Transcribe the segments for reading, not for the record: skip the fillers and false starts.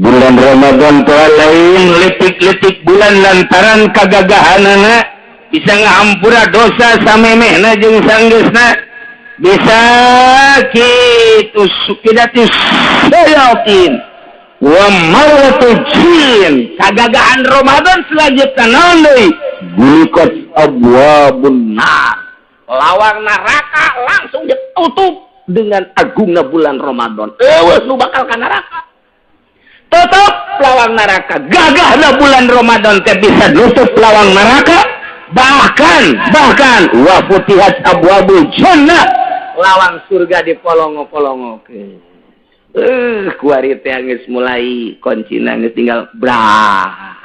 bulan Ramadan teh lain letik-letik bulan lantaran kagagahanana bisa ngahampura dosa samemehna jeung sanggeusna bisa kitu sukidati sayatin wa maratu jin kagagahan Ramadan selanjutnya naon deui gulikat abwabun nar lawang neraka langsung ditutup dengan agungna bulan Ramadan eueus nu bakal ka neraka tutup lawang neraka gagahna bulan Ramadan teh bisa nutup lawang neraka bahkan wa futihat abwabul jannah lawang surga dipolongo-polongokeun kuari teh geus mulai kuncina geus tinggal brah.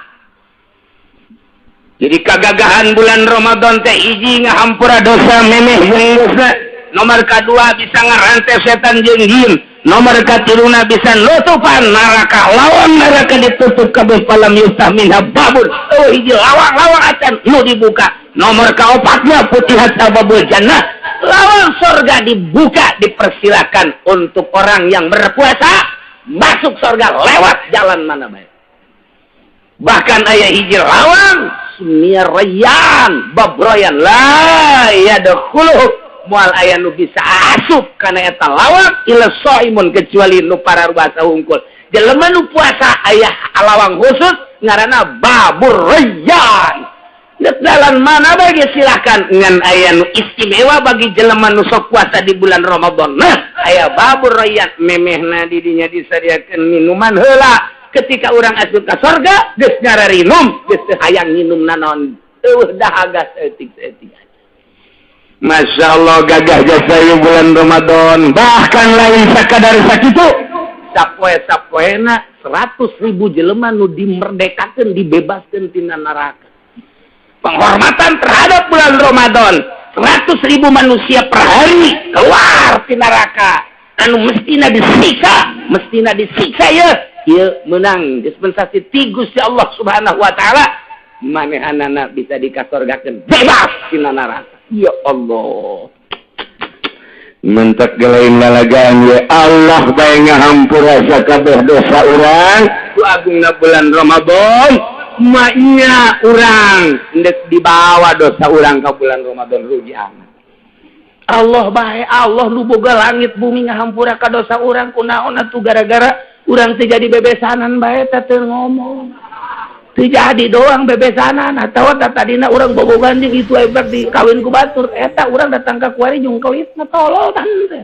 Jadi kagagahan bulan Ramadan teh hiji ngahampura dosa memeh jeung dosa nomor kedua bisa ngarantai setan jeung jin nomor katiluna bisa nutupan neraka lawang neraka ditutup kabeh palam yustah minha babun hiji lawang acan nu dibuka nomor kaopatna putihat ababul jannah lawang surga dibuka dipersilakan untuk orang yang berpuasa masuk surga lewat jalan mana baik bahkan aya hiji lawang sumia rayyan babroyan la yadkhuluh moal aya nu bisa asup kana eta lawang ila shaimun kecuali nu pararuasa hungkul jelema nu puasa aya lawang khusus ngaranna babur rayyan dalam mana bagi silakan ngan aya nu istimewa bagi jelema nu sok puasa di bulan Ramadan nah aya babur rayyan memehna di dinya disadiakeun minuman heula ketika urang asup ka surga geus ngararinum geus teu hayang nginum naon dahaga saeutik-saeutik. Masya Allah gagah jasa bulan Ramadan bahkan lain sakadar sakitu sapoe-sapoena 100.000 jelema nu dimerdekakeun dibebaskeun tina neraka penghormatan terhadap bulan Ramadan 100.000 manusia per hari keluar di neraka anu mestina disiksa ya ieu menang dispensasi ti Gusti Allah Subhanahu wa taala manehanana bisa dikasorgakeun bebas tina neraka. Ya Allah mentak gelain lalagaan ya Allah bae ngahampura sakabeh dosa urang ku agungna bulan Ramadan maknya urang ndek dibawa dosa urang ka bulan Ramadan rugi amat Allah bae Allah nu boga langit bumi ngahampura ka dosa urang kunaon atuh gara-gara urang teh jadi bebesanan bae teh ngomong jadi doang bebesanan atau tadina orang bobogan jeung itu hebat di kawin ku batur eta urang datang ka kuari jungkelit tolol tante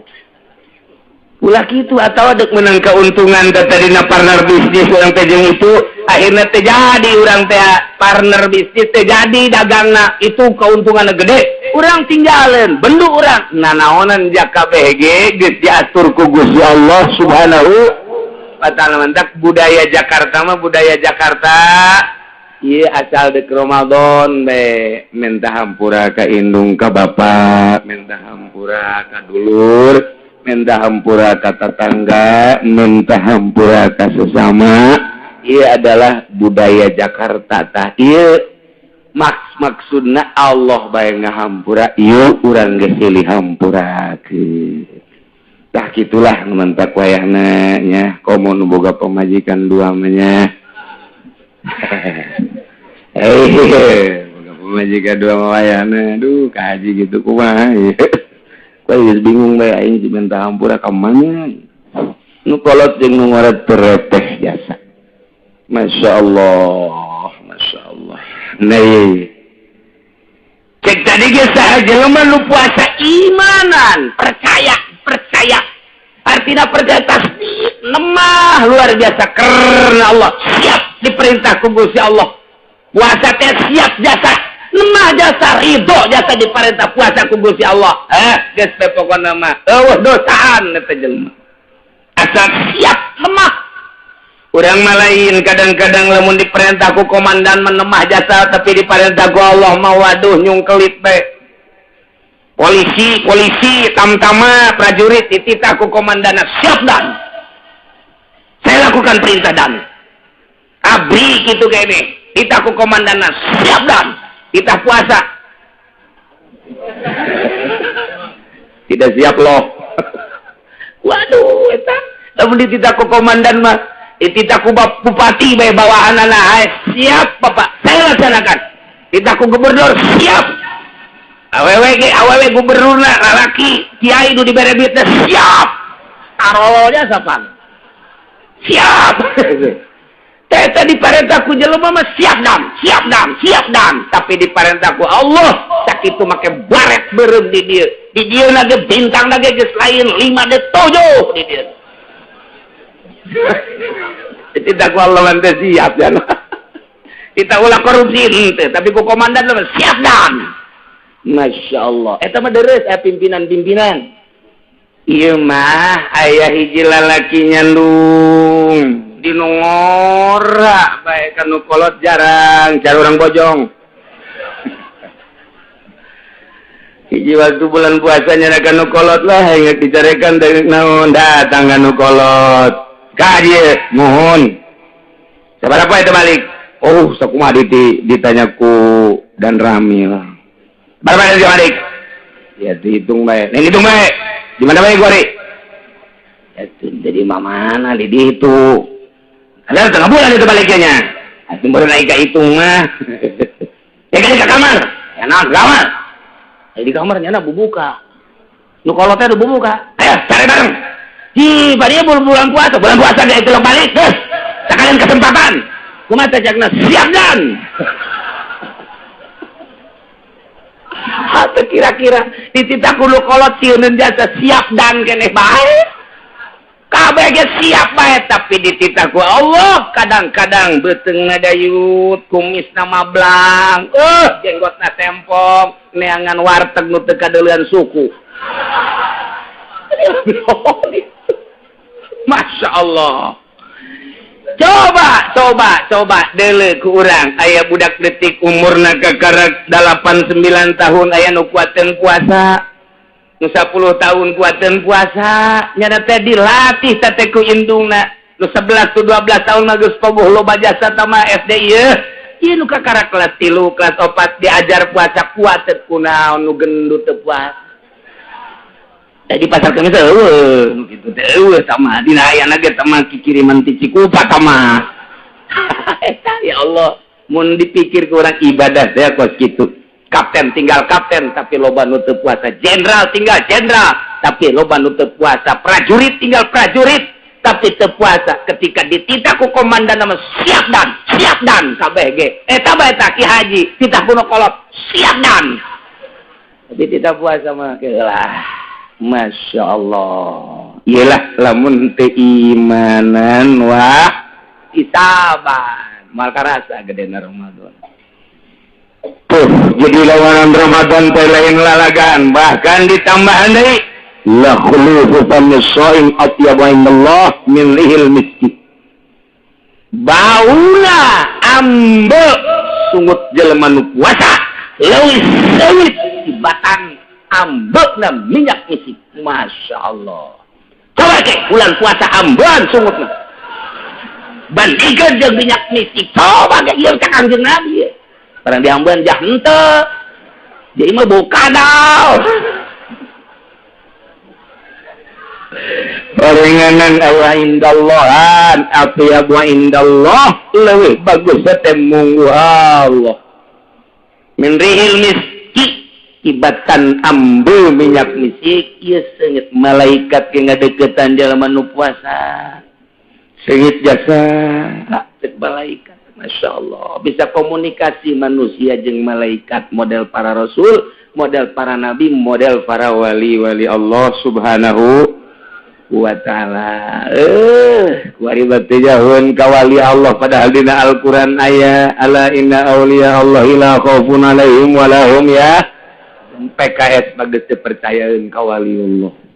ulah kitu atawa deuk menang keuntungan tadina partner bisnis urang teh jeung itu akhirna teh jadi urang teh partner bisnis teh jadi dagangna itu keuntunganna gede urang tinggalin bendu urang nanaonan jak kabeh ge geus diatur ku Gusti Allah Subhanahu mantak budaya Jakarta mah budaya Jakarta iya asal dek Ramadan be minta hampura ka indung ka bapak minta hampura ka dulur minta hampura ka tetangga minta hampura ka sesama iya adalah budaya Jakarta tah iya maksudna Allah bae ngahampura ieu urang geus silih hampurakeun tah gitulah mentak wayahna nya komo nu boga pemajikan dua nya boga pemajikan dua wayahna aduh kaji gitu kumaha kowe geus bingung bae aing minta hampura ka mana nu kolot jeung nu ngaret terepeh jasa Masya Allah nih cek tadi ge saha jelema nu puasa imanan percaya artinya percaya tasbih nemah luar biasa karena Allah siap diperintah ku Gusti Allah puasa teh siap jasa nemah jasa ridho jasa diperintah puasa ku Gusti Allah geus pokona mah eueuh dosaan eta jelema asal siap nemah urang mah lain kadang-kadang lamun diperintah ku komandan menemah jasa tapi diperintah ku Allah mah waduh nyungkelit bae polisi tamtama prajurit dititah ku komandana siap dan saya lakukan perintah dan abri gitu kayak ini dititah ku komandana siap dan kita puasa tidak siap loh waduh eta lamun dititah ku komandan mah dititaku bupati bae bawahan anak siap Bapak saya laksanakan. Dititaku gubernur siap. Awewe gubernur lalaki kiai nu dibere duit siap. Tarolonya sapan. Siap. Teta diparentahku jelema mah siap dam. Tapi diparentahku Allah sakitu make baret beureum di dieu. Di dieu lagi bintang lagi geus lain 5 de 7 di dieu. Tidak ku Allah mah siap jan. Kita ulah korupsi henteu, tapi ku komandan mah siap dam. Masya Allah. Eta mah deres pimpinan-pimpinan. Ieu mah aya hiji lalaki nyandung. Di ngora bae kanu kolot jarang cari orang bojong. Hiji waktu bulan puasanya kanu kolot lah ingat dicarekan dari naon datang kanu kolot. Ka dieu mohon. Sabaraha eta balik? Oh, sakumaha ditanya ku dan Rami lah. Berapa dia balik? Ya dihitung bae. Nih hitung bae. Di mana bae gua ri? Ya jadi mana di itu. Ada tengah bulan itu baliknya. Aku baru naik ke hitung mah. Ya kan ke kamar. Ya nak kamar. Di kamarnya nak bubuka. Nu kolotnya udah bubuka. Ayo cari bareng. Hi, pada bulan puasa. Bulan puasa dia itu balik. Sekalian kesempatan. Kumaha cakna siap dan. Atau kira-kira dititah kulo kolot sieuneun jasa siap dan keneh bae. Kabeh ge siap bae tapi dititah ku Allah kadang-kadang beuteung dayut, kumisna mablang, jenggotna tempong, neangan warteg nu teu kadeulean suku. Masya Allah. Coba deuleu ku urang aya budak leutik umurna kakarek 8-9 tahun aya nu kuateun puasa nu 10 tahun kuateun puasa nya teh dilatih teh ku indungna nu 11 tu 12 tahun mah geus poboh loba jasa tama SD ieu nu kakarek kelas 3 kelas 4 diajar puasa kuat teh kunaon nu gendut teu puasa. Di pasar Kemis gitu sama dina ayana ge tama kikiriman ti Cikupa tama. Ya Allah, mun dipikir ke orang ibadah saya kos gitu. Kapten tinggal kapten tapi loba nu teu puasa, jenderal tinggal jenderal tapi loba nu teu puasa, prajurit tinggal prajurit tapi teu puasa. Ketika dititah ku komandan nama siap dan kabeh ge. Eta bae eta Ki Haji, titah kuno kolot siap dan. Tapi tidak puasa mah keulah. Masya Allah. Iyalah lamun teu imanan wah isaban mal karasa gedena Ramadan. Tuh jadi lawanan Ramadan teh lain lalagaan bahkan ditambahan deui la khulufu famsain atyabu indallah min rihil miski. Baula ambe sungut jelema nu puasa leuwih seuit tibatan ambekna minyak misik. Masya Allah. Coba ke bulan puasa ambean sungutna bandingkeun jeung minyak misik. Coba ke ieu ka Kangjeng Nabi. Barang diambean jah henteu. Jadi mah bau kadal. Paringanan Allah indallahan atyab wa indallah leuwih bagus teh munggu Allah. Min rihil miski ibatan ambu minyak misik ieu seungit malaikat ge ngadeukeutan jalma nu puasa. Seungit jasa cek malaikat. Masya Allah bisa komunikasi manusia jeung malaikat model para rasul, model para nabi, model para wali-wali Allah Subhanahu wa ta'ala. Kuari batu jahun kawali Allah padahal dina Al-Quran ayat ala inna awliya Allah la khaufun alaihim walahum ya. PKS bagus percayaan kawaliullah.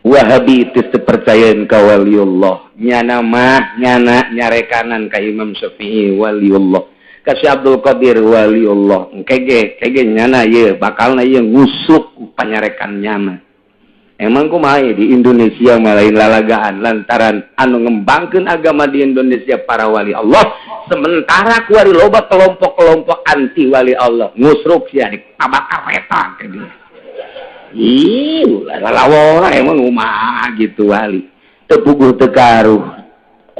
Wahabi itu percayaan kawaliullah. Nyana mah nyana nyarekanan ka Imam Syafi'i waliullah. Ka Si Abdul Qadir waliullah. Kege nyana ye bakalna ye ngusuk panyarekan nyana. Emang kumaha di Indonesia malain lalagaan lantaran anu ngembangkeun agama di Indonesia para wali Allah sementara kuari loba kelompok-kelompok anti wali Allah ngusruk sia di tabakar eta ke dia. Ih, lalawana emang kumaha gitu wali. Teu puguh teu karuh.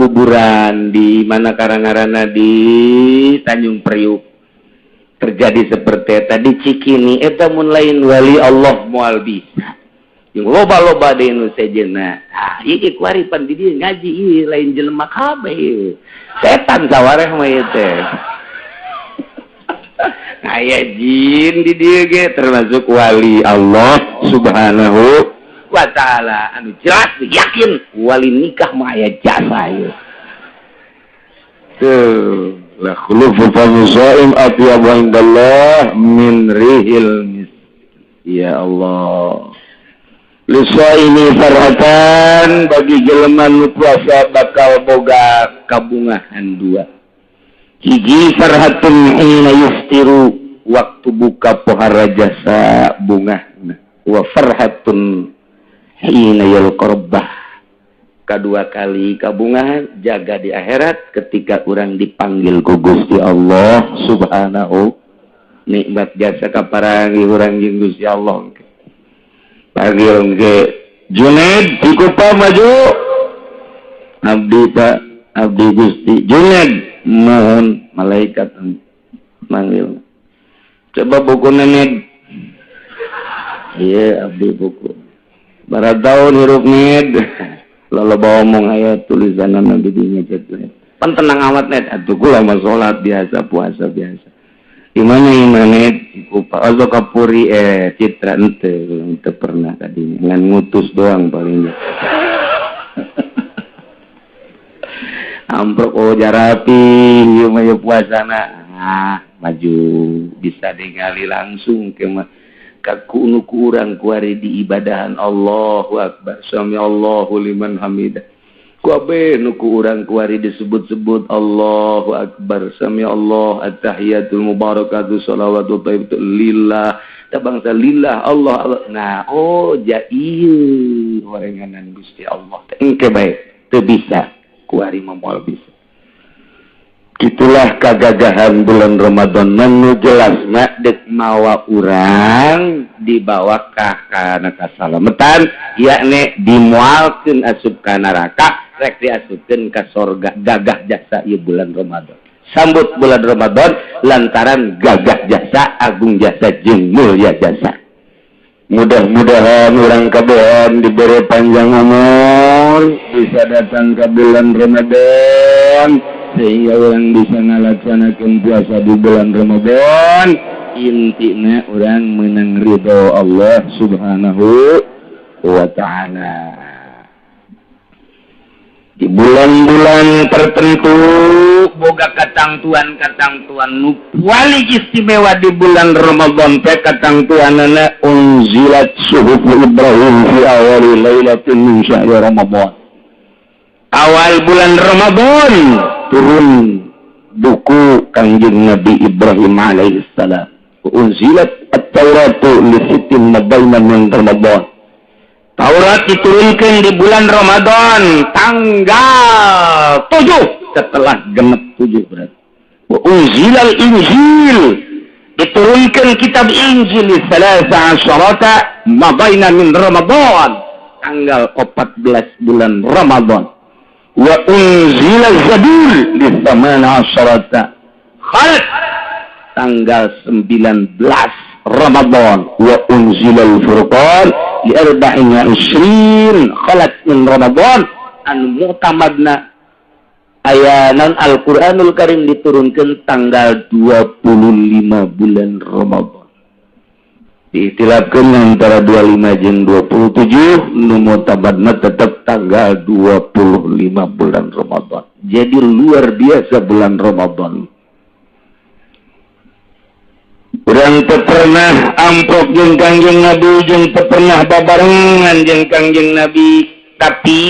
kuburan di mana karangarana di Tanjung Priuk terjadi seperti tadi Cikini eta mun lain wali Allah moal bisa yang loba-loba di Indonesia jeuna ieu kuaripan di dieu ngaji ieu lain jelema kabeh setan sawareh mah ieu teh aya jin di dieu ge termasuk wali Allah Subhanahu wa ta'ala anu jelas yakin wali nikah mah aya jasa ieu tuh la khulufu famusaim atyabu indallah min rihil mis ya Allah lisaini farhatan bagi jelema nu puasa bakal boga kabungahan dua hiji farhatun hina yuftiru waktu buka pohara jasa bungahna wa farhatun hina yalqarbah kedua kali kabungahan jaga di akhirat ketika orang dipanggil ku Gusti Allah Subhanahu nikmat jasa kaparangi urang jeung Gusti Allah panggil ge Junaid dikupa maju abdi Pak abdi Gusti Junaid mohon malaikat manggil coba buku Ned iya abdi buku barat tahun hirup Ned lalu bawa omong ayat tulisan nama bidinya ceklet pan tenang amat Ned atuh kula mah salat biasa puasa biasa dimana Ned ikupa azo kapuri citra ente pernah tadi ngan ngutus doang palingnya amprok oh jarapi ieu mah puasana maju bisa ningali langsung ke mah kaku ku urang kuari di ibadahan Allahu akbar sami Allahu liman hamidah ku abe nu ku urang kuari disebut-sebut Allahu akbar sami Allah at-tahiyatul mubarakatuh shalawatu thayyibatu lillah tabangsa lillah Allah nah oh jaieu warenganan Gusti Allah engke bae teu bisa kuari moal bisa itulah kagagahan bulan Ramadan nu jelas mak dek mawa urang dibawa kana kasalametan yakni dimualkeun asup ka neraka rek diasupkeun ka surga gagah jasa ieu bulan Ramadan sambut bulan Ramadan lantaran gagah jasa agung jasa jeung mulya jasa mudah-mudahan orang kabehan diberi panjang umur bisa datang ke bulan Ramadan sehingga orang bisa melaksanakan puasa di bulan Ramadan intinya orang menang ridho Allah Subhanahu wa ta'ala di bulan-bulan tertentu boga katangtuan nu wali istimewa di bulan Ramadan teh katangtuanana unzilat suhuf Ibrahim fi awal lailatin min syahri Ramadan awal bulan Ramadan turun buku Kangjeng Nabi Ibrahim alaihi salam unzilat at-tauratu li sittin mabaina min Ramadan Taurat diturunkan di bulan Ramadan tanggal 7 setelah genep 7 berarti. Unzilal Injil diturunkan kitab Injil salasa asyarata mabaina min Ramadan tanggal 14 bulan Ramadan. Wa unzilal Zabur di samana asyarata Khalid tanggal 19 Ramadan wa unzilal Furqan di arba'ina usrin khalat min Ramadan an mu'tamadna ayanan Al-Quranul Karim diturunkan tanggal 25 bulan Ramadan diitilafkan antara 25 jeung 27 nu mu'tamadna tetap tanggal 25 bulan Ramadan jadi luar biasa bulan Ramadan. Urang teu pernah amprok jeung Kangjeng Nabi jeung teu pernah babarengan jeung Kangjeng Nabi tapi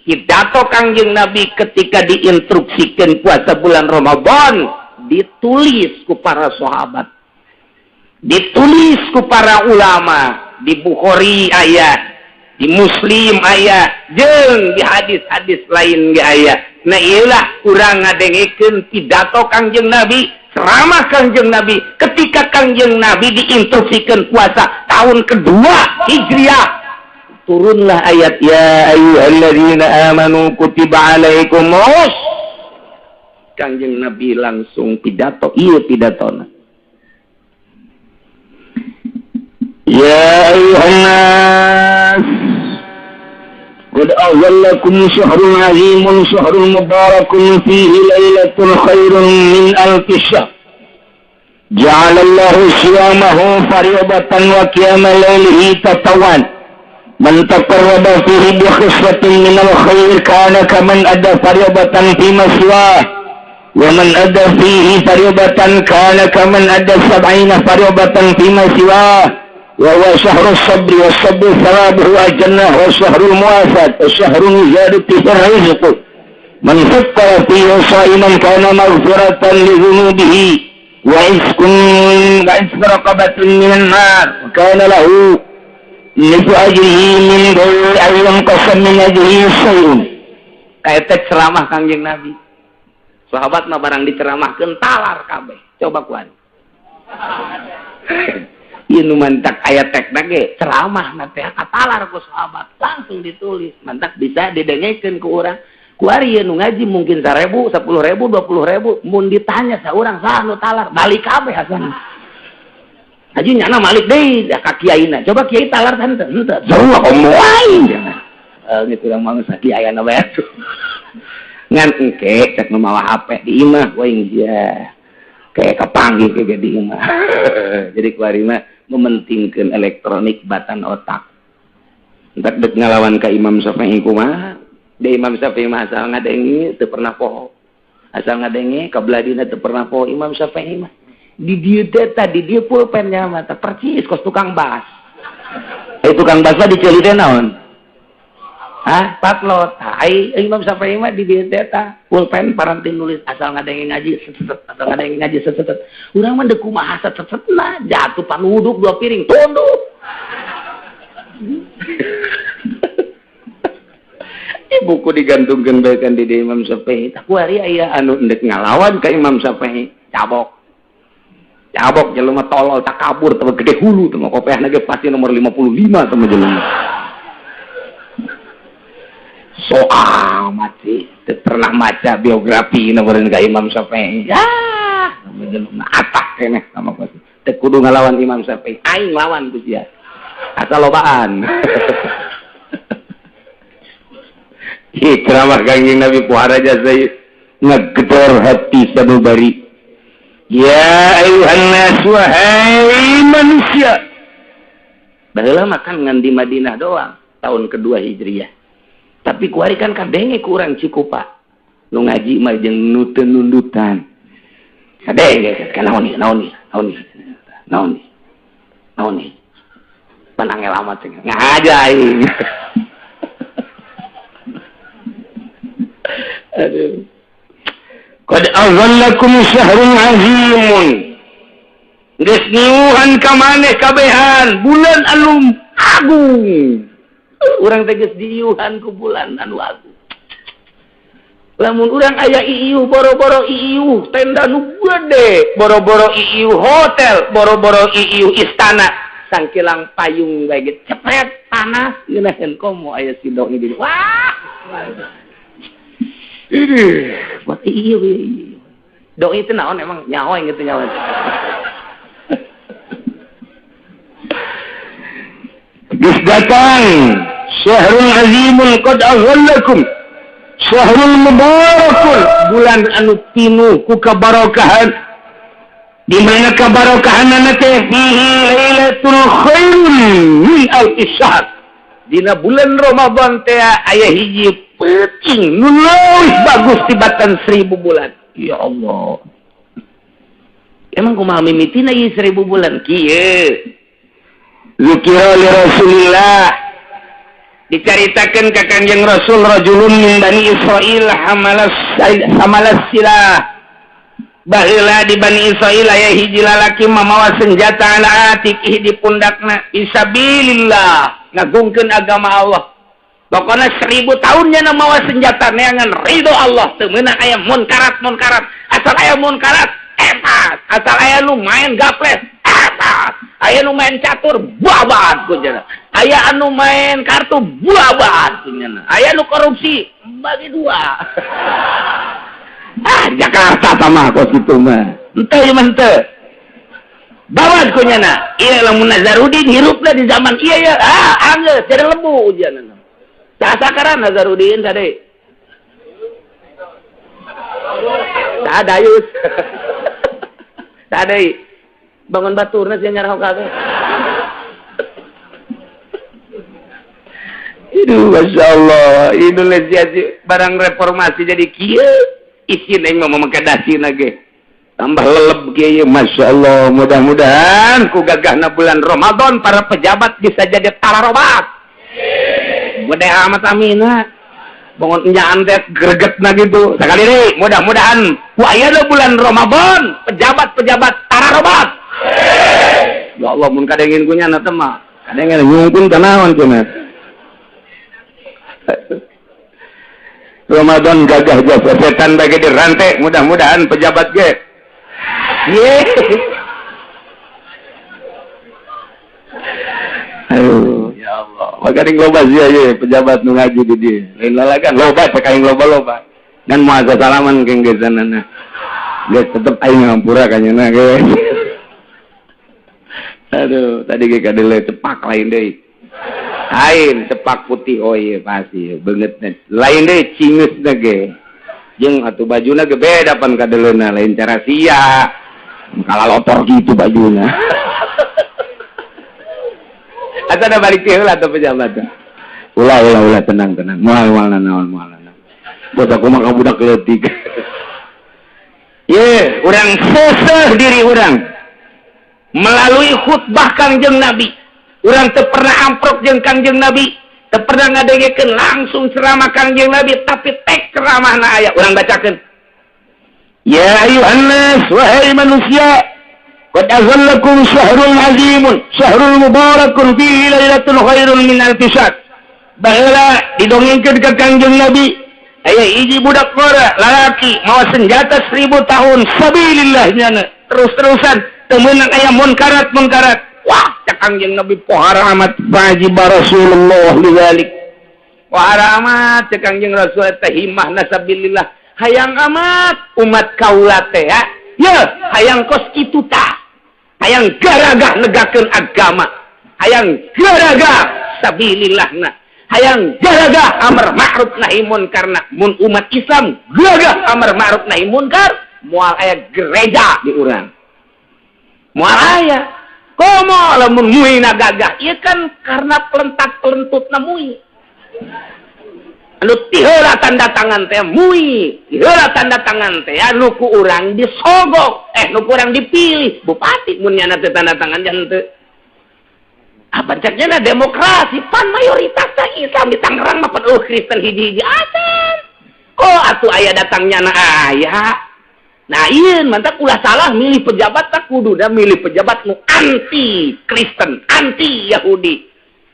pidato Kangjeng Nabi ketika diinstruksikan puasa bulan Ramadan ditulis ku para sahabat ditulis ku para ulama di Bukhari aya di Muslim aya jeung di hadis-hadis lain ge aya nah ieulah urang ngadengkeun pidato Kangjeng Nabi ceramah Kangjeng Nabi ketika Kangjeng Nabi diinstruksikan puasa tahun kedua Hijriah turunlah ayat ya ayyuhalladzina amanu kutiba alaikumus. Kanjeng Nabi langsung pidato, iya pidatona. Ya ayuhan nas qad awwallakum syahrun azimun syahrun mubarakun fihi lailatul khairun min alfi syahr ja'alallahu siyamahu fariyadatan wa qiyamal lailihi tatawan man taqarraba fihi bi khiswatin min al khair kana kaman adda fariyadatan fima siwah wa man adda fihi fariyadatan kana kaman adda 70 fariyadatan fima siwah وهو شهر الصبر والصبر ثوابه الجنة وشهر المواساة وشهر زيادته الرزق من فطر فيه صائما كان مغفرة لذنوبه وعتق رقبة من النار وكان له مثل أجره من غير أن ينقص من أجره شيء. Kayak ceramah Kangjeng Nabi. Sahabat mah barang diceramahkeun talar kabeh. Coba kuat. Ini mantak ayat tek nage ceramah nanti katalar ku sahabat langsung ditulis mantak bisa didengekeun ku urang ku ari nu ngaji mungkin 1.000 10.000 20.000 mun ditanya saurang saha nu talar balik kabeh asan aji nyana malik deui ka kiaina coba kiai talar tante henteu semua omoai gitu urang mangsa kiaiana bae ngan engke cek nu mawa HP di imah we ya kayak kepanggih kayak di imah jadi kuari mah mementingkan elektronik batan otak. Entak dek ngalawan ka Imam Syafi'i kumaha? De Imam Syafi'i mah asal ngadengi teu pernah poho. Asal ngadengi kabladina teu pernah poho Imam Syafi'i mah. Di dieu teh di dieu pulpennya mah teh percis kos tukang bas. Tukang bas mah diceuli teh naon? Hah? Patlot. Ai Imam Syafi'i mah di dieu teh pulpen paranti nulis asal ngadengi ngaji seset asal ngadengi ngaji seset. Urang mah deuk kumaha sesetna jatuh pan wuduk 2 piring tunduk. Buku digantungkeun bae kan di Imam Syafi'i. Tak kuari aya anu endek ngalawan ka Imam Syafi'i. Cabok. Cabok jelema tolol tak kabur teu gede hulu teu kopiahna ge pasti nomor 55 teu jelema. Soal mati pernah maca biografi nomorun ka Imam Syafi'i. Ya, jelema atah keneh sama ku. Teu kudu ngalawan Imam Syafi'i. Aing lawan ku sia. Asal lobaan. Ceramah Kangjeng Nabi puharaja saya ngegedor hati sanubari. Ya ayuhan nas wahai manusia. Baheula makan ngan di Madinah doang tahun kedua Hijriah. Tapi kuari kan kadenge kurang Cikupa. Nu ngaji mah jeung nu teu nundutan. Kadenge kan naon ni. Panangel amat cenah. Ngajaing. Aduh. Qad azallakum syahrun azimun. Geus niuhan ka maneh kabehan bulan anu agung. Urang teh geus diiuhan ku bulan anu agung. Lamun urang aya iiuh boro-boro iiuh tenda nu gede, boro-boro iiuh hotel, boro-boro iiuh istana, sangkilang payung bae ge cepet panas ngeunaheun komo aya si doi di. Wah. Buat iiuh. Doi teh naon emang nyawa gitu nyawa. Geus datang syahrul azimun qad aghallakum syahrul mubarakun bulan anu pinuh ku kabarokahan di mana kabarokahanna teh fihi lailatul khairun min alfi syahr dina bulan Ramadan teh aya hiji peuting nu leuwih bagus tibatan 1000 bulan. Ya Allah, emang kumaha mimitina ieu 1000 bulan kieu. Zikra li Rasulillah dicaritakeun ka Kanjeng Rasul rajulun min Bani Israil hamalas silah. Baheula di Bani Israil aya hiji lalaki mamawa senjata ala atikih di pundakna fisabilillah ngagungkeun agama Allah. Pokona 1000 tahun nya mawa senjata neangan ridho Allah teu meunang aya munkarat asal aya munkarat etas asal aya nu main gaples etas aya nu main catur babat ku cenah Aya anu main kartu buabat cenah. Aya nu korupsi bagi dua. Jakarta sama kos itu mah. Henteu ieu mah henteu. Bawat ku nyana. Ieu lamun Nazarudin hirupna di zaman ieu ya. Anggeus jadi lembu ujianna. Tah sakaran Nazarudin tadi. Tah dayus. Tah deui. Bangun baturna sia nyarah kabeh. Itu Masya Allah Indonesia barang reformasi jadi kia isin yang mau mengkedasi lagi tambah leleb kia Masya Allah mudah-mudahan ku gagahna bulan Ramadan para pejabat bisa jadi tararobat gede amat amina bangun nyaan teh gregetna gitu sekali deh mudah-mudahan ku aya bulan Ramadan pejabat-pejabat tararobat ya Allah mun kadengin ku nyana teh mah kadengin nyungkun tanawan cenah Ramadan gagah jasa setan bagi dirantai mudah-mudahan pejabat ge aduh ya Allah makaring loba sia ye pejabat nu ngaji di dieu lain lalagan loba cakaing loba-loba dan moal salaman keng gesanana geus tetep aing ngampura kanyana ge aduh tadi ge kadele cepak lain deui lain cepak putih oh iya pasti banget lain deh cingus nage jeung atuh bajuna ge beda pan kadeleuna lain cara sia kala lotor gitu bajuna asa da balik teh heula atuh pejabat ulah tenang moal naon bos aku mah budak leutik ye urang seuseuh diri urang melalui khutbah Kangjeng Nabi urang teu pernah amprok jeung Kangjeng Nabi, teu pernah ngadengekeun langsung ceramah Kangjeng Nabi, tapi tek ceramahna aya urang bacakeun. Ya ayuhan nas wahai manusia, qad azallakum syahrul azimun, syahrul mubarakun fihi lailatul khairun min alfi syahr. Baheula didongengkeun ka Kangjeng Nabi, aya hiji budak ngora lalaki mawa senjata 1000 tahun sabilillah nyana. Terus-terusan teu meunang aya munkarat. Wah, Kangjeng Nabi pohara amat wajib Rasulullah liwalik. Pohara amat Kangjeng Rasul teh himmah nasabilillah. Hayang amat umat kaula teh ya. Ya, hayang kos kitu tah. Hayang garagah negakeun agama. Hayang garagah sabilillahna. Hayang garagah amar ma'ruf nahi munkarna. Mun umat Islam garagah amar ma'ruf nahi munkar, moal aya gereja di urang. Moal aya komo lamun muina gagah ieu kan karena pelentak-pelentutna mui anu tiheula tanda tangan teh mui tiheula tanda tangan teh anu ku urang disogok nu ku urang dipilih bupati mun nyana teh tanda tangan jan teu apa ceknya demokrasi pan mayoritas Islam di Tangerang mah pan Kristen hiji-hiji acan kok atuh aya datangnya na aya. Nah iya mantap ulah salah milih pejabat tak kudu dah milih pejabat nu anti Kristen, anti Yahudi.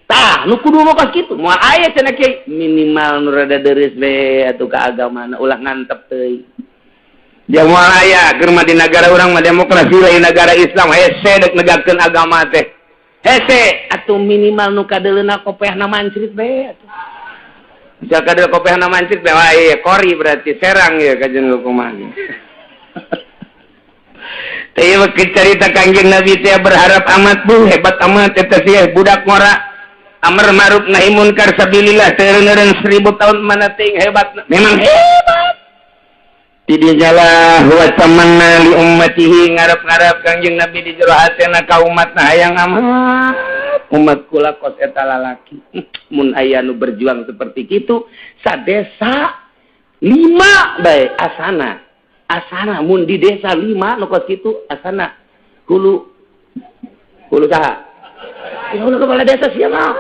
Tah nu kudu mah kitu. Moal aya cenah kieu minimal nu rada deres we atuh keagamaan ulah ngantep teuing. Dia moal aya keur mah di negara urang mah demokrasi lain negara Islam hese dek negakeun agama teh. Hese atuh minimal nu kadeleuna kopehna mancrit we atuh. Bisa kadel kopehna mancrit we wae kori berarti serang ya kajen kumaha. Teu cerita Kangjeng Nabi teh berharap amat bu hebat amat eta sih budak ngora amar ma'ruf nahi munkar sabilillah teureun 1000 tahun mana teuing hebat memang hebat di dijalah wa tamanna li ummatihi ngarep-ngarep Kangjeng Nabi di jero hatena ka umatna hayang amat umat kula kos eta lalaki mun aya nu berjuang seperti kitu sadesa 5 bae asana mun di desa 5 nu kos kitu asana hulu saha hulu kepala desa sia mah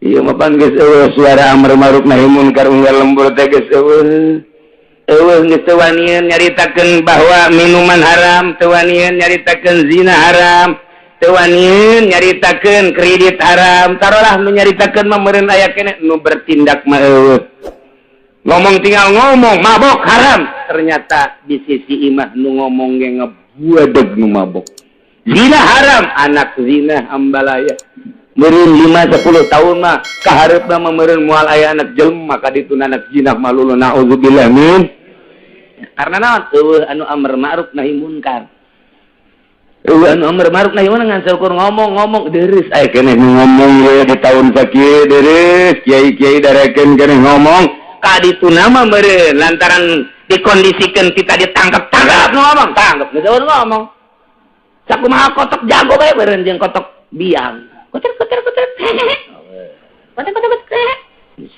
iya mah pan geus suara amar ma'ruf nahi munkar unggal lembur teh geus geus teu wanian nyaritakeun bahwa minuman haram teu wanian nyaritakeun zina haram teu wanian nyaritakeun kredit haram tarolah nu nyaritakeun mah meureun aya keneh nu bertindak mah eueuh ngomong tinggal ngomong mabok haram ternyata di sisi imah nu ngomong ge ngebuadeg nu mabok Zina haram, anak zina ambalaya. Meureun 5-10 tahun mah kahareupna mah meureun moal aya anak jelema ka ditu anak zina malulu naudzubillah min. Karena naon? Eueuh anu amr ma'ruf nahi munkar. Eueuh anu amr ma'ruf nahi munkar ngan saukur ngomong deureus aya keneh ngomong we di taun sakieu deureus kiai-kiai darekeun keneh ngomong ka ditu nama meureun lantaran dikondisikan kita ditangkap ngomong tangkap ngomong sakumaha kotok jago bae beureun jeung kotok biang kotor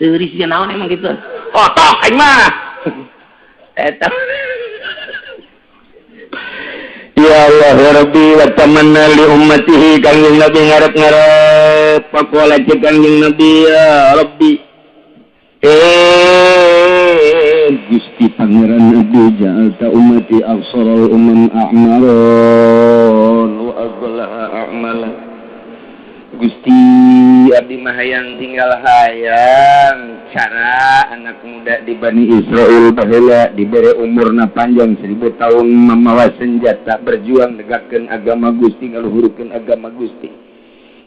seuris jeung naon emang gitu kotok aing mah eta ya Allah ya Rabbi wa tamanna li ummatihi kanjeng Nabi ngarep-ngarep pakola cek kanjeng Nabi ya Rabbi Gusti Pangeran Nabi ja'alta ummati absaral umam a'maron wa aghlaha a'malan Gusti abdi mah hayang tinggal hayang cara anak muda di Bani Israel baheula dibere umurna panjang 1000 tahun mamawa senjata berjuang negakkeun agama Gusti ngaluhurkeun agama Gusti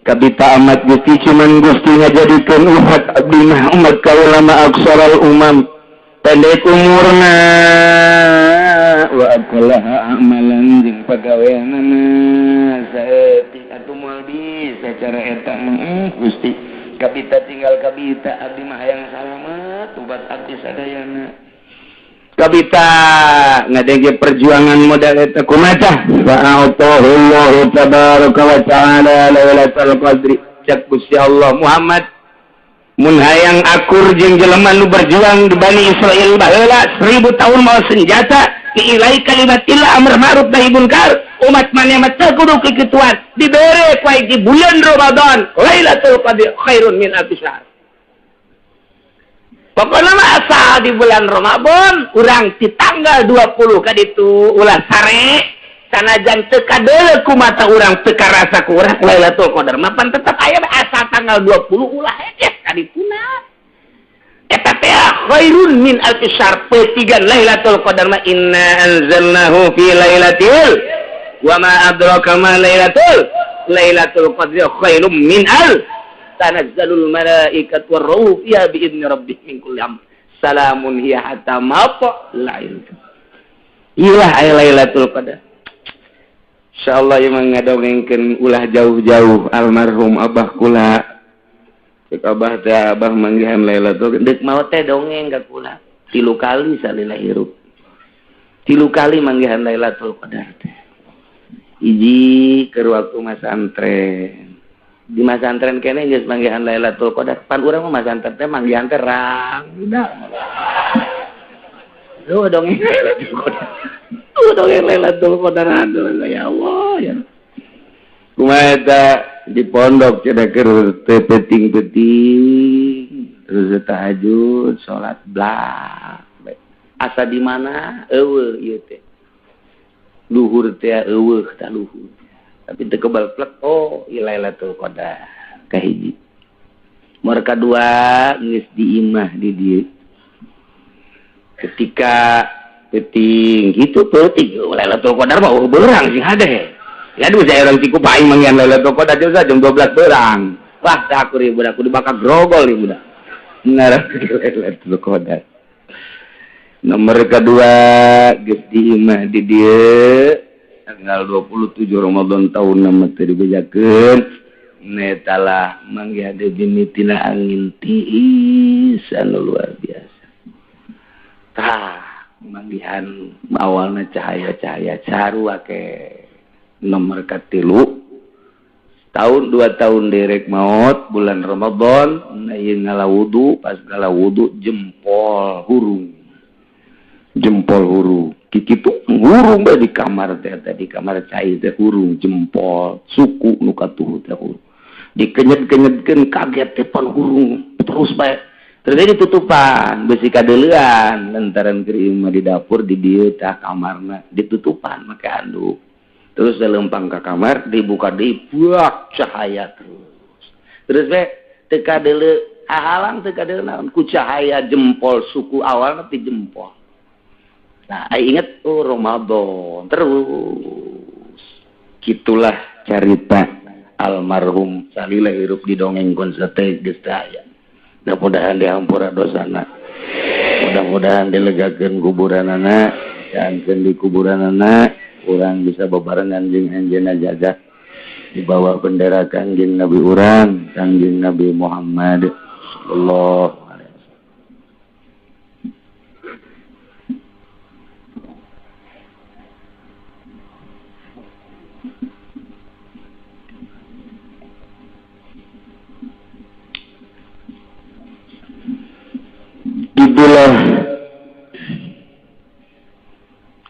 kabita amat Gusti cuman Gusti ngajadikeun umat abdi mah umat kaula mah aksaral umam pendek umurna wa aqlaha amalan jeung pagaweana saeutik atuh moal bisa cara eta mah Gusti kabita tinggal kabita abdi mah hayang salamet ubat abdi sadayana kabita ngadenge perjuangan modal eta kumaha fa'atahullahu tabaraka wa ta'ala lailatul qadri cak Gusti Allah Muhammad mun hayang akur jeung jelema nu berjuang di Bani Israil baheula 1000 tahun mau senjata ilai kalimatillah amr ma'ruf nahi munkar umat maneh mah teu kudu kikituan dibere poe di bulan Ramadan Lailatul Qadar khairun min alfi syahr pokona mah asal di bulan Ramadan urang di tanggal 20 ka ditu ulah sare sanajan teu kadeuleu ku mata urang teu karasa ku urang Lailatul Qadar mah pan tetep aya asal tanggal 20 ulah heeh ka dituna eta teh khairun min alfi syahr petigan Lailatul Qadar mah inna anzalnahu fi lailatil wa ma adraka ma lailatul qadri khairum min tanazzalul malaikatu war ruhu fiha bi idzni rabbihim min kulli amr salamun hiya hatta matla'il ilah aya Lailatul Qadar insyaallah ieu ngadongengkeun ulah jauh-jauh almarhum abah kula cek abah teh abah manggihan Lailatul Qadar deuk maot teh dongeng ka kula 3 kali salila hirup 3 kali manggihan Lailatul Qadar teh hiji keur waktu masantren di masantren kene geus manggihan Lailatul Qadar pan urang mah masantren teh manggihan teh rang budak dongeng Lailatul Qadar dongeng Lailatul Qadar aduh ya Allah ya kumaha eta di pondok cenah keur teu penting-penting terus tahajud salat blak asa di mana eueuh ieu teh luhur teh eueuh tah luhur tapi teu kebal plek oh Lailatul Qadar kahiji mor kadua geus diimah di dieu ketika penting gitu penting Lailatul Qadar mah beurang sing hadeh ya aduh saya orang tiku paing manggihan Lailatul Qadar jam 12 beurang wah tah aku budak kudu bakal grogol ieu budak ngarep Lailatul Qadar nomor kedua geus diimah di dieu tanggal 27 Ramadan tahun nama teu dibejakeun netalah manggihan tina angin tiis anu luar biasa tah manggihan awalna cahaya-cahaya sarua ke nomor katilu tahun 2 tahun derek maot bulan Ramadan ieu ngalawudu pas ngalawudu jempol hurung kikitu hurung bae di kamar teh di kamar cai teh hurung jempol suku nu katuh teh hurung dikenyet-kenyetkeun kaget teh pan hurung terus bae terjadi tutupan besi kadeuleuan lantaran keur imah di dapur di dieu tah kamarna ditutupan make handuk terus lempang ka kamar dibuka deui buak cahaya terus bae teu kadeuleu halang teu kadeuleu naon ku cahaya jempol suku awalna ti jempol. Nah, ingat Ramadan terus Itulah cerita almarhum salila hirup di dongengkeun sateuy geus aya. Mudah-mudahan diampura dosana. Mudah-mudahan dilegakeun kuburanana, jangan di kuburanana urang bisa bebarengan jeung anjeunna jagat di bawah bendera Kangjeng Nabi urang, Kangjeng Nabi Muhammad sallallahu alaihi wasallam. Itulah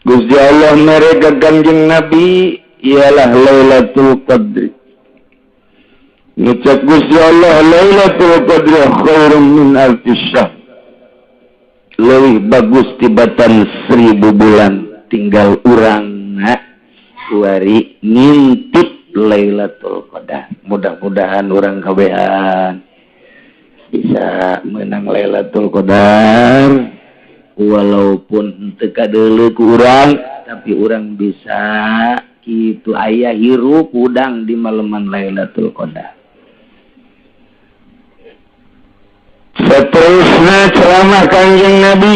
Gusti Allah mereka Kangjeng Nabi ialah Lailatul Qadri. Ngucap Gusti Allah Lailatul Qadri khairun min alfi syahr. Lebih bagus tibatan 1000 bulan. Tinggal urang kuari ngintip Lailatul Qadar. Mudah-mudahan urang kabehan bisa menang Lailatul Qadar. Walaupun teu kadeuleu ku urang, tapi urang bisa kitu aya hirup udang di maleman Lailatul Qadar. Seterusnya ceramah Kangjeng Nabi,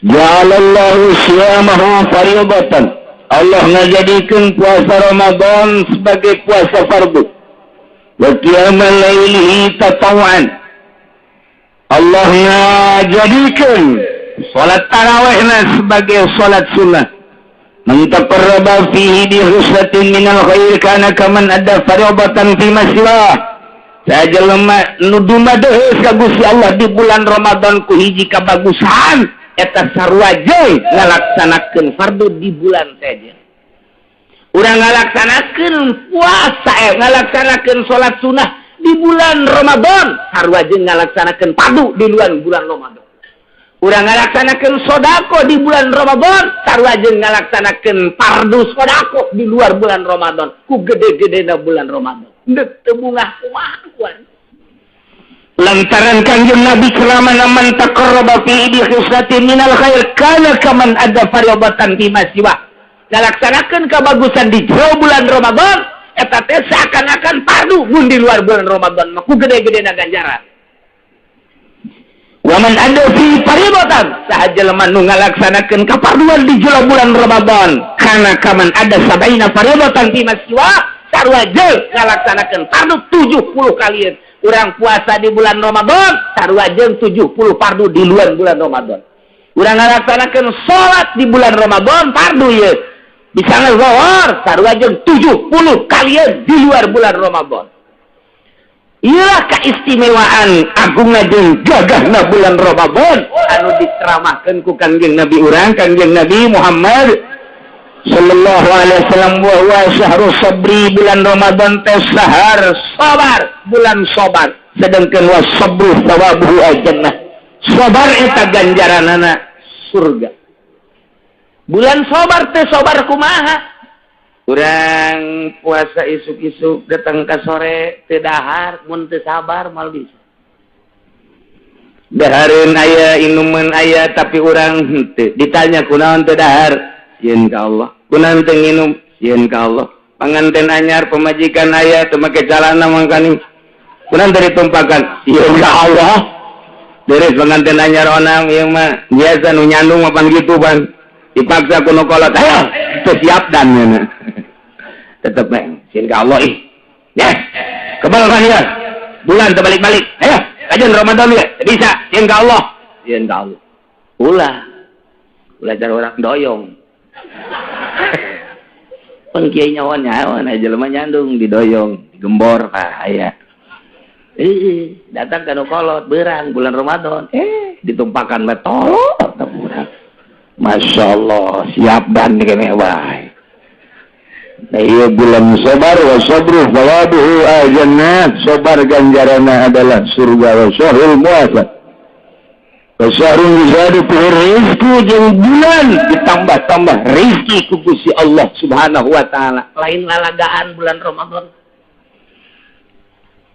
ja'alallahu syiyamahu fardatan. Allah ngajadikeun puasa Ramadan sebagai puasa fardu. Wa qiyamal laili tatawuan. Allah ngajadikeun salat tarawihna sebagai salat sunnah. Man taqarraba fihi bi husatin minal khair kana kaman adda fardatan fi masjid. Sajelema nu dumadeus ka Gusti Allah di bulan Ramadan ku hiji kabagusan eta sarua jeung ngalaksanakeun fardu di bulan saja. Urang ngalaksanakeun puasa, ngalaksanakeun salat sunnah di bulan Ramadan, sarua jeung ngalaksanakeun fardu di luar bulan Ramadan. Urang ngalaksanakeun sedekah di bulan Ramadan, sarua jeung ngalaksanakeun fardu sedekah di luar bulan Ramadan. Ku gede-gedena bulan Ramadan. Deuk teu bungah kumaha kuan. Lantaran Kangjeng Nabi ceramah man taqarraba fi idhisatin minal khair kana kaman ada fardatan fi masjiwa. Ngalaksanakeun kabagusan di bulan Ramadan eta teh seakan-akan fardu mun di luar bulan Ramadan mah ku gede-gedena ganjaran. Wa man ada fi fardatan sahajelema nu ngalaksanakeun kafarduan di bulan Ramadan kana kaman ada sabaina fardatan fi masjiwa. Sarua jeung ngalaksanakeun fardu 70 kalian. Urang puasa di bulan Ramadan, sarua jeung 70 fardu di luar bulan Ramadan. Urang ngalaksanakeun salat di bulan Ramadan fardu ye. Bisa zuhur, sarua jeung 70 kalian di luar bulan Ramadan. Iyalah keistimewaan agungna jeung gagahna bulan Ramadan anu diceramahkeun ku Kangjeng Nabi urang, Kangjeng Nabi Muhammad sallallahu alaihi wasallam. Wa syahrus sabri, bulan Ramadan teh sahar sabar, bulan sabar. Sedengkeun wa sabru thawabuhu al-jannah. Sabar eta ganjaranana surga. Bulan sabar teh sabar kumaha? Urang puasa isuk-isuk datang ka sore teu dahar, mun teu sabar mal bisa. Dahareun aya, inuman aya, tapi urang henteu. Ditanya kunaon teu dahar? Sieun ka Allah. Kunaon teu nginum? Sieun ka Allah. Panganten anyar pemajikan aya teu make calana mangkani. Kunaon teu ditumpakan? Sieun ka Allah. Beres panganten anyar onang ieu mah biasa nu nyandung mapan kitu ban. Dipaksa kuno kolot, ayo teu siap dan nya. Tetep meh sieun ka Allah ih. Ya. Kebal kan ya. Bulan teu balik-balik. Ayo, kajian Ramadan ya. Bisa sieun ka Allah. Sieun ka Allah. Ulah cara orang doyong. Pengkiai nyawan jelema nyandung didoyong, digembor aya. Datang ka nu kolot beurang bulan Ramadan. Ditumpakan metol urang. Masyaallah, siap dan kene wae. Nah, iya bulan sabar wa sabru thawabuhu al-jannah. Sabar ganjaranna adalah surga wa syahrul muwafaq. Kasarun bizadu rizki jeung bulan ditambah-tambah rizki ku Gusti Allah Subhanahu wa taala. Lain lalagaan bulan Ramadan.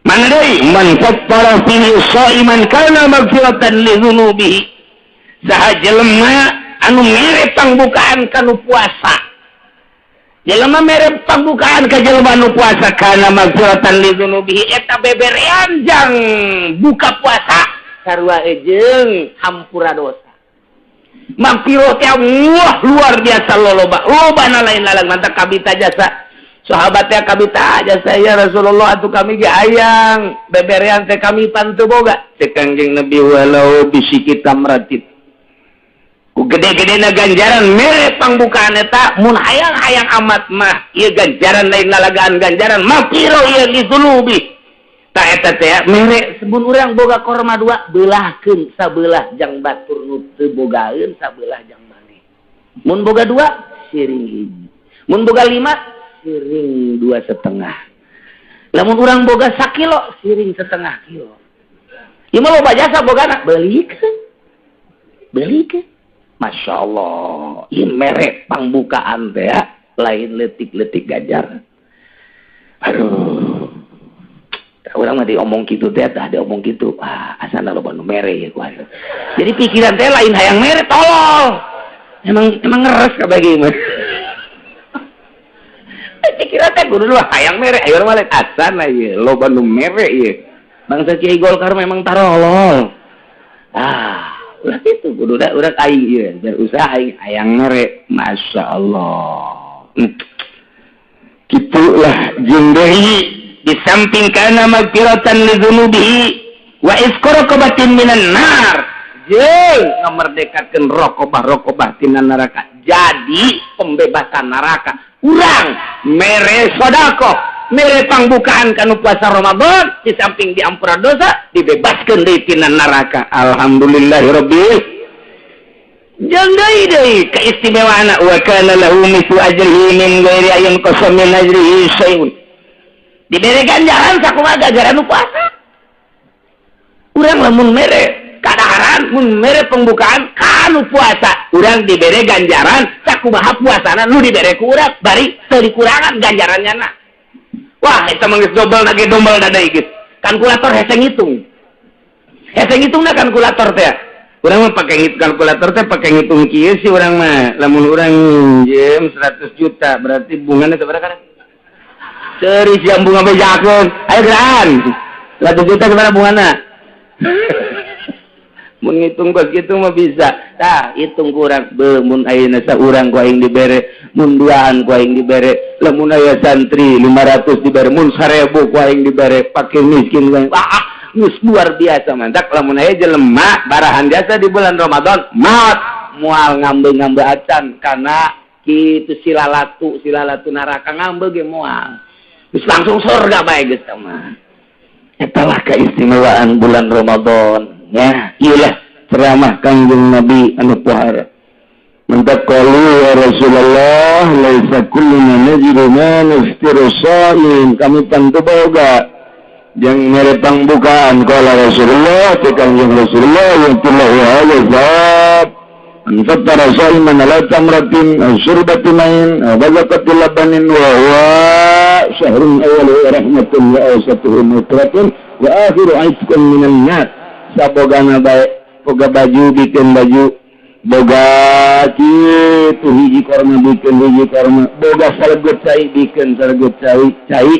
Mana deui man fattara fihi shaiman kana maghfiratan li dzunubihi. Saha jelema anu mere pangbukaan kanu puasa. jelema mere pambukaan ka jelema nu puasa kana magfiratan li dzunubihi eta beberean jang buka puasa sarua jeung hampura dosa. Magfirah teh wah luar biasa lobana lain lalang mantap kabita jasa. Sahabatnya kabita jasa ya Rasulullah atuh kami ge hayang beberean teh kami pantu boga. Teh Kangjeng Nabi walau bisiki tamratin. Ku gede-gedena ganjaran mere pangbukaan eta mun hayang-hayang amat mah ieu ganjaran lain lalagaan ganjaran mapiro ieu dizulubi ta eta teh mere sebun urang boga korma dua beulahkeun sabelah jang batur nu teu bogaeun sabelah jang maneh mun boga dua siring hiji mun boga 5 siring 2,5 lamun urang boga 1 kilo siring 1/2 kilo ieu mah loba jasa bogana beulikeun Masya Allah, ini merek pangbukaan teh ya, lain letik-letik gajar. Aduh, orang mah diomong gitu teh, ada omong gitu, asana lo banu merek ya gua. Jadi pikiran teh lain hayang merek tolol. Emang ngeres kabagi mah. Pikiran teh kudu lah hayang merek, ayo mah lain asana ya, lo banu merek ya. Bangsa Kiai Golkar memang tarolol. Ulah itu kudu udah aing ieu biar usaha aing hayang mere Masya Allah kitulah jeung deui di samping kana magfiratan li dzunubihi wa isqaraqabatin minan nar jeung ngamerdekakeun rokobah tina neraka jadi pembebasan neraka urang mere sedekah mere pangbukaan kanu puasa Ramadan di samping diampura dosa dibebaskeun deui tina neraka alhamdulillahirabbil jeung deui kaistimewaana wa kana lahu mithlu ajrihi min ghairi ayyin qasam min ajrihi syai'un dibere ganjaran sakumaha ganjaran nu puasa urang lamun mere kadaharan mun mere pembukaan kanu puasa urang dibere ganjaran sakumaha puasana nu dibere ku urang bari teu dikurangan ganjarannya na. Wah, itu mengis dobel lagi dombal dada ikut. Kalkulator hese ngitung na kalkulator teh. Urang mah pakai kalkulator teh pakai ngitung kieu sih urang mah. Lamun urang minjem 100 juta berarti bungana teh berapa kan? Seuris yang bunga bejakeun. Ayo geran. 100 juta gimana bungana? Mun ngitung kos kitu mah bisa. Tah, hitung kurang mun ayeuna saurang ku aing dibere, mun duaan ku aing dibere, lamun aya santri 500 dibere, mun 1000 ku aing dibere, pake miskin ku. Geus luar biasa mantak lamun aya jelema barahan jasa di bulan Ramadan, maot moal ngambe-ngambe acan kana kitu silalatu neraka ngambe ge moal. Geus langsung surga bae geus mah. Eta lah keistimewaan bulan Ramadan. Ya, iyalah ceramah Kangjeng Nabi anu pohara. Mentak qalu ya Rasulullah laisa kulluna najidu ma naftiru shaim kami tantu boga yang mere pangbukaan qala Rasulullah te Kangjeng Rasulullah yang tullahu azab anfatara shaiman ala tamratin syurbatin main bazaqatil labanin wa huwa syahrun awwalu rahmatun wa awsatuhu mutratun wa akhiru aitqan minan nar sabogana bae boga baju bikin baju boga kitu hiji korma bikin hiji korma boga saleget cai bikin saleget cai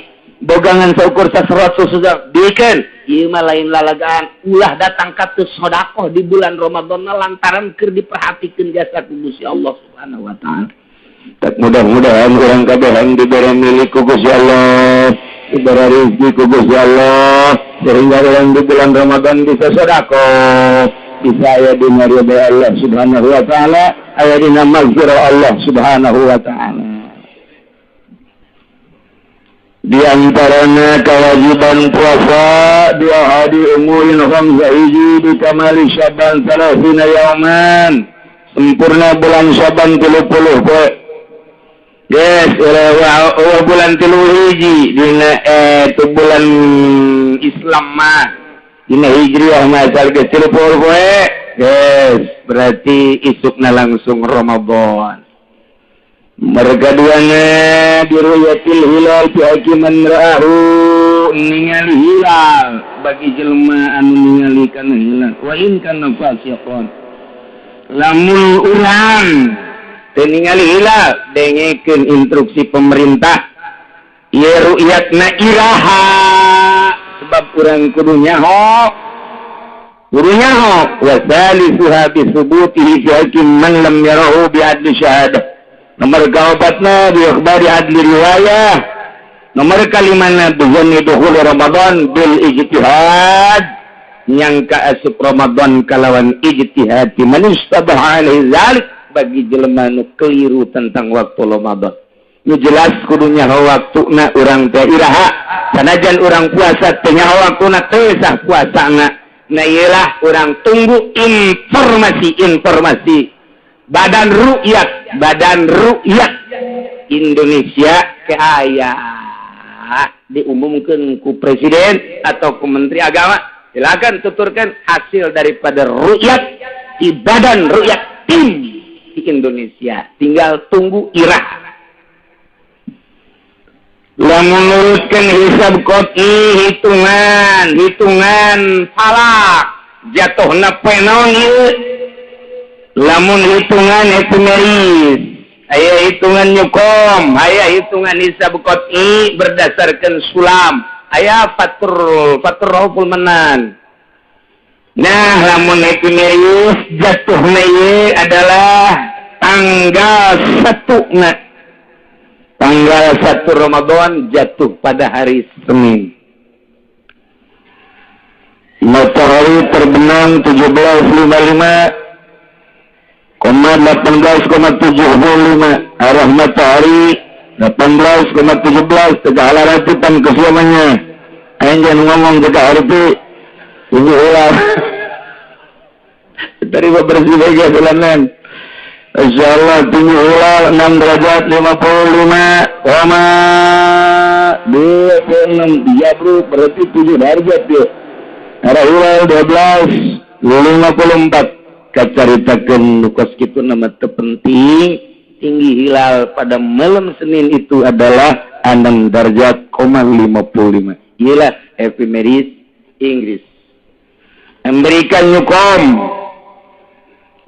bogangan saukur saserat sudah bikin ieu mah lain lalagaan ulah datang ka sedekah di bulan Ramadan lantaran keur diperhatikeun jasa ku Gusti Allah Subhanahu wa taala. Tak mudah-mudahan urang kabeh yang diberi milik ku Gusti Allah diberi rezeki ku Gusti Allah sehingga orang di bulan Ramadan bisa sedekah bisa aya di ridha Allah Subhanahu wa taala aya dina maghfirah Allah Subhanahu wa taala. Di antaranya kewajiban puasa dua hari umurin khamsa hiji di kamali Syaban 30 yauman sempurna bulan Syaban 30 poe. Yes, bulan 3 hiji dina itu bulan Islam mah dina Hijriah mah salge 30 poe. Yes, berarti isukna langsung Ramadan. Mereka duanya biruyatil hilal fi hakiman ra'ahu ningali hilal bagi jelma anu ningali kana hilal wa in kana fasiqon lamun urang ningali hilal dengekeun instruksi pemerintah ieu ru'yatna iraha sebab urang kudu nyaho wa salisuha bi subutihi fi hakim man lam yarahu bi adli syahadah. Nomor kaobatna bi ikhbari adli riwayah. Nomor kalimana bizanni dukhul Ramadan bil ijtihad nyangka asup Ramadan kalawan ijtihad man istabaha alaihi zalik bagi jelema nu keliru tentang waktu Ramadan. Nu jelas kudunya waktuna urang teh iraha sanajan urang puasa teh nyaho waktuna teh sah puasana. Nah ialah urang tunggu informasi badan ru'yat Indonesia ke aya diumumkan ku presiden atau ku menteri agama silakan tuturkan hasil daripada ru'yat di badan ru'yat tim di Indonesia tinggal tunggu irah. Lamun nurutkeun hisab qot'i hitungan falak jatuhna poe naon ieu lamun hitungan epimeris aya hitungan nyukom aya hitungan hisab qot'i berdasarkan sulam aya fatur rauful manan. Nah lamun epimeris jatuhna ieu adalah tanggal 1 tanggal 1 Ramadan jatuh pada hari Senin. Matahari terbenam 17.55,18,75 arah matahari 18,17 tegak ala ratipan kesiamannya. Aing jangan ngomong tegak hari itu ini ulang. Dari bebersih lagi jalanan. Insyaallah tinggi hilal 6 derajat 55 koma 26 dia bro berarti 7 derajat ya. Arah hilal 12 54 kacaritakeun nukas kitu nama terpenting tinggi hilal pada malam Senin itu adalah 6 derajat, 55. Ialah epimeris Inggris. Amerika nyukom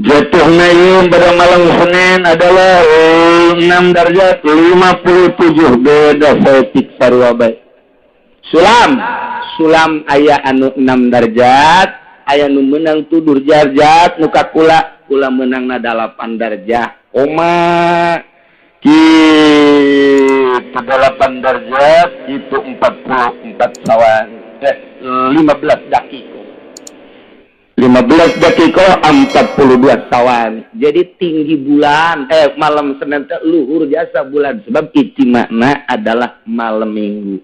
jatuhnya ieu pada malam Senin adalah 6 derajat 57 beda setik sarua bae. Sulam aya anu 6 derajat, aya nu meunang 7 derajat, nu kakula meunangna 8 derajat. Oma ki 8 derajat itu 44 sawan 15 dakiko. 15 dakiko 42 sawan. Jadi tinggi bulan malam Senin teh luhur jasa bulan sebab ijtima'na adalah malam Minggu.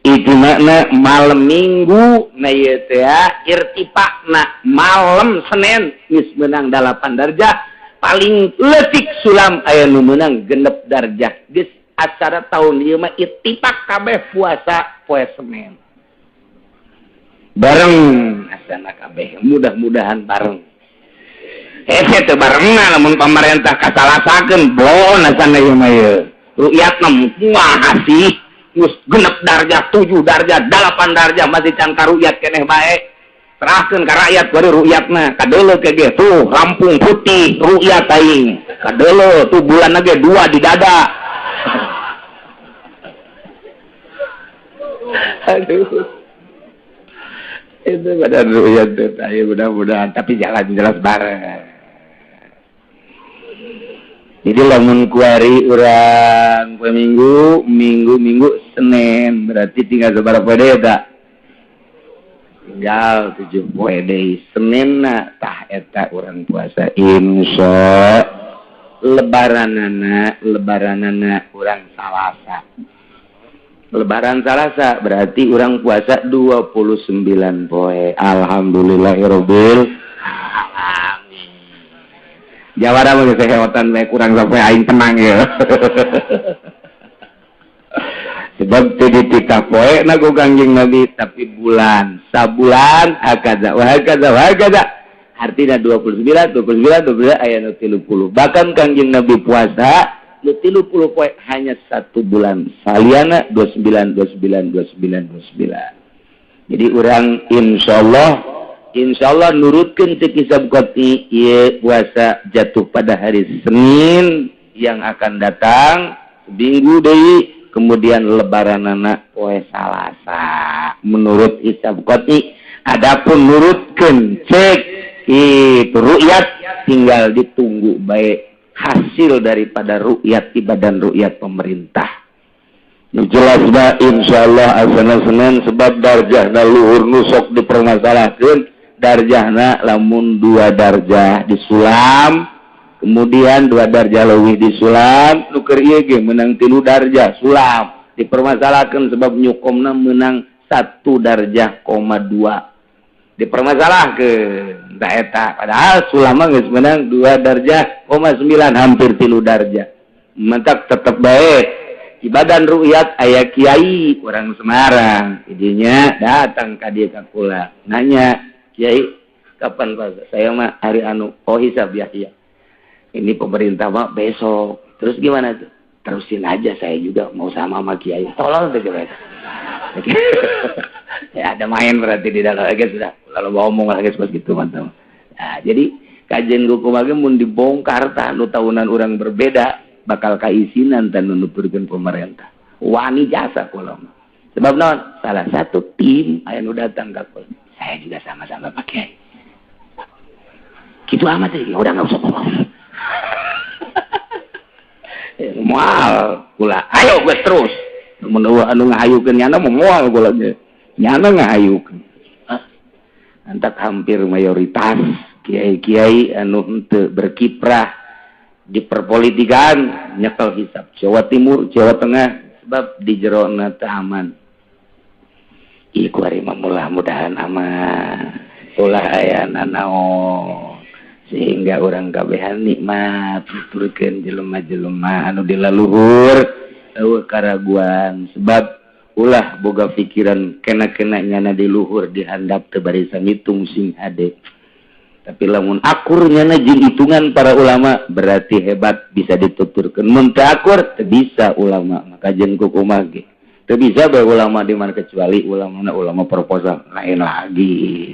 Ijtima'na malam Minggu na ieu teh irtifaqna malam Senin geus meunang 8 darjah. Paling leutik sulam aya nu meunang 6 darjah. Geus acara tahun ieu mah ittifaq kabeh puasa poe Senin. Bareng asana kabeh mudah-mudahan bareng teh barengna lamun pamarentah kasalasakeun bon asana ieu mah ieu ru'yatna moal asih geus 6 darjah 7 darjah 8 darjah masih can karu'yat keneh bae serahkeun ka rakyat bari ru'yatna kadeuleu ke ge tuh Lampung putih ru'yat aing kadeuleu tuh bulan ge 2 di dada. Aduh itu pada ru'yat ayo mudah-mudahan tapi jangan jelas bareng. Jadi lamun kuari urang poe Minggu Senin berarti tinggal sabaraha poe deui eta? Tinggal 7 poe deui. Seninna tah eta urang puasa insya lebaranana urang Salasa. Lebaran Salasa berarti orang puasa 29 poe. Alhamdulillahirabbil alamin. Jawara mah kesehatan bae kurang sampai aing tenang ya. Sebab teu ditika poe na ku Kangjeng Nabi tapi bulan, sabulan akaza wa hakaza. Artinya 29 aya nu 30. Bahkan Kangjeng Nabi puasa 30 poe hanya 1 bulan. Saliana 29. Jadi orang insyaallah insyaallah nurutkeun teu hisab qat'i ieu puasa jatuh pada hari Senin yang akan datang minggu deui kemudian lebaranana poe Salasa menurut hisab qat'i. Adapun nurutkeun cek itu ru'yat tinggal ditunggu baik hasil daripada ru'yat ibadan ru'yat pemerintah. Jelas bah insyaallah asana Senin sebab darjahna luhur nusok dipermasalahkeun darjahna lamun 2 darjah disulam kemudian 2 darjah leuwih disulam nu keur ieu ge menang 3 darjah sulam dipermasalahkeun sebab nyukomna menang 1 darjah, 2 dipermasalahkeun da eta padahal sulam mah geus menang 2 darjah, 9 hampir 3 darjah mentak tetep bae. Ibadan ru'yat aya kiai orang Semarang idinya datang ka dieu ka kula nanya kiai kapan Pak saya mah hari anu hisab ya iya ini pemerintah mah besok terus gimana tuh terusin aja saya juga mau sama kiai tolong tuh coba ya ada main berarti di dalam lagi sudah lalu ngomong lagi seperti itu mantap. Nah, jadi kajian hukum lagi mun dibongkar tah nu tahunan orang berbeda bakal kaisinan dan menutupkan pemerintah wani jasa kula sebab naon salah satu tim aya nu datang ka kula saya juga sama-sama Pak Kiai gitu amat ya udah nggak usah moal kula ayo geus terus mun anu ngahayukeun nyana moal kula ge nyana ngahayukeun antak hampir mayoritas kiai-kiai anu henteu berkiprah di perpolitikan nyekel hisab Jawa Timur, Jawa Tengah sebab di jerona teu aman. Ieu ari mah mudah-mudahan aman. Ulah aya nanaon sehingga orang kabehan nikmat tuturkeun jelema-jelema anu di laluhur eueuh karaguan sebab ulah boga pikiran kena-kena nyana di luhur dihandap teu bari sangitung sing hade. Tapi lamun akurnya jeung hitungan para ulama berarti hebat bisa dituturkeun. Mun teu akur teu bisa ulama maka jeung kumaha ge. Teu bisa bae ulama di mana kecuali ulama proposal lain lagi.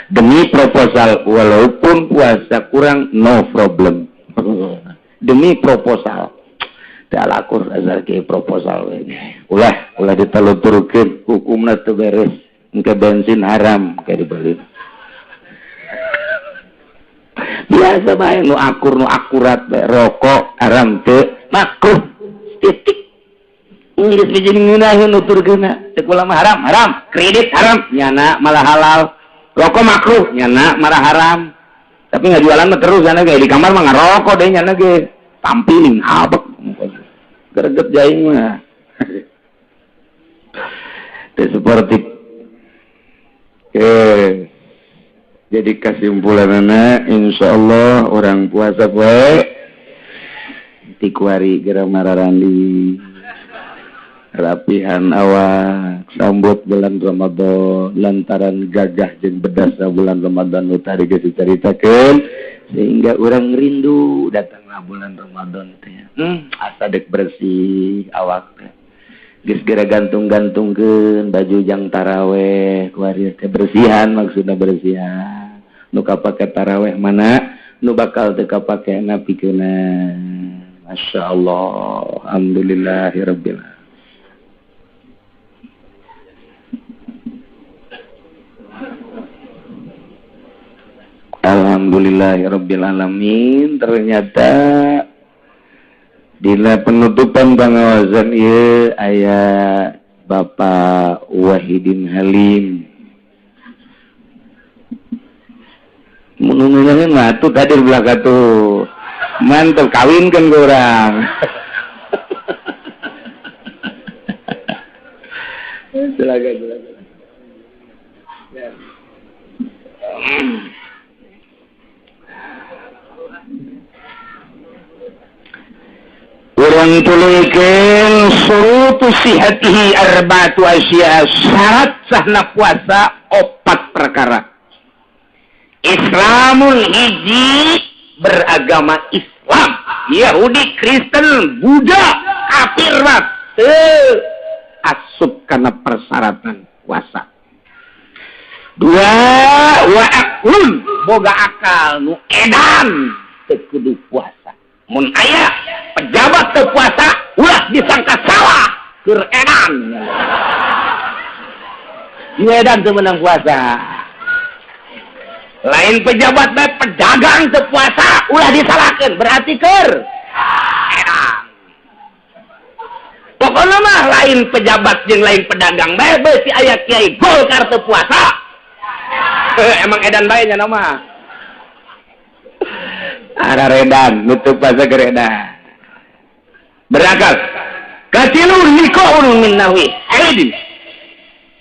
Demi proposal walaupun puasa kurang no problem. Demi proposal. Teu akur asal ke proposal we. Ulah ditaluturkeun hukumna teu beres. Engke bensin haram kayak dibeli. Biasa bae nu akur nu akurat bae rokok haram teu makruh titik ngiris biji ngeunaheun nuturkeunna teu ulama haram kredit haram nyana malah halal rokok makruh nyana malah haram tapi ngajualan mah terus cenah ge di kamar mah ngarokok deui nyana ge tampiling habek greget jaing mah teu seperti jadi kesimpulanana insyaallah orang puasa poe ti kuari geura mararandi rapihan awak sambut bulan Ramadan lantaran gagah jeung bedasna bulan Ramadan nu tadi geus dicaritakeun sehingga orang rindu datanglah bulan Ramadan teh asa dek bersih awak teh geus geura gantung-gantungkeun baju jang taraweh kuari teh bersihan maksudna bersihan nu kapake taraweh mana nu bakal teu kapake napikeunna masyaallah alhamdulillahirabbil alhamdulillahirabbil alamin. Ternyata dina penutupan pengawasan ieu aya Bapak Wahidin Halim. Mun mah atuh tadi belakang tuh. Mantap kawinkeun ku urang. Silakan. Urang tuluykeun surutu sihatihi arba'atu asya, syarat sahna puasa 4 perkara. Islamul hiji beragama Islam, Yahudi, Kristen, Buddha, kafir mah teu asup kana persyaratan puasa. 2 wa aklun boga akal nu edan teu kudu puasa. Mun aya pejabat teu puasa ulah disangka salah keur edan. Nu edan teu meunang puasa. Lain pejabat bae pedagang teu puasa ulah disalahkeun berarti keur edan. Pokoknya mah lain pejabat jeung lain pedagang bae beusi aya kiai Golkar teu puasa. Emang edan bae nya nama. Ada redan nutup puasa geredan. Berakal. Katilu nikaun min nahwi haid.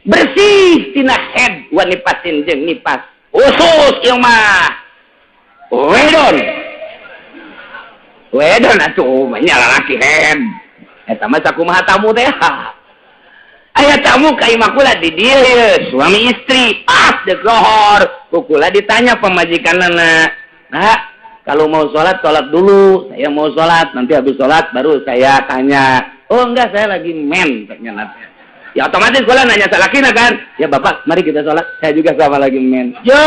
Bersih tina head wa nipasin jeung nipas. Khusus ieu mah wedon. Wedon atuh mah nya lalaki head. Eta mah sakumaha tamu teh. Aya tamu ka imah kula di dieu suami istri pas deuk lohor. Kukula ditanya pemajikanna, "Nah, kalau mau sholat dulu. Saya mau sholat, nanti habis sholat baru saya tanya." "Oh enggak, saya lagi men," ternyata. Ya otomatis kula nanya salakina kan. "Ya Bapak, mari kita sholat. Saya juga sama lagi men." Yo.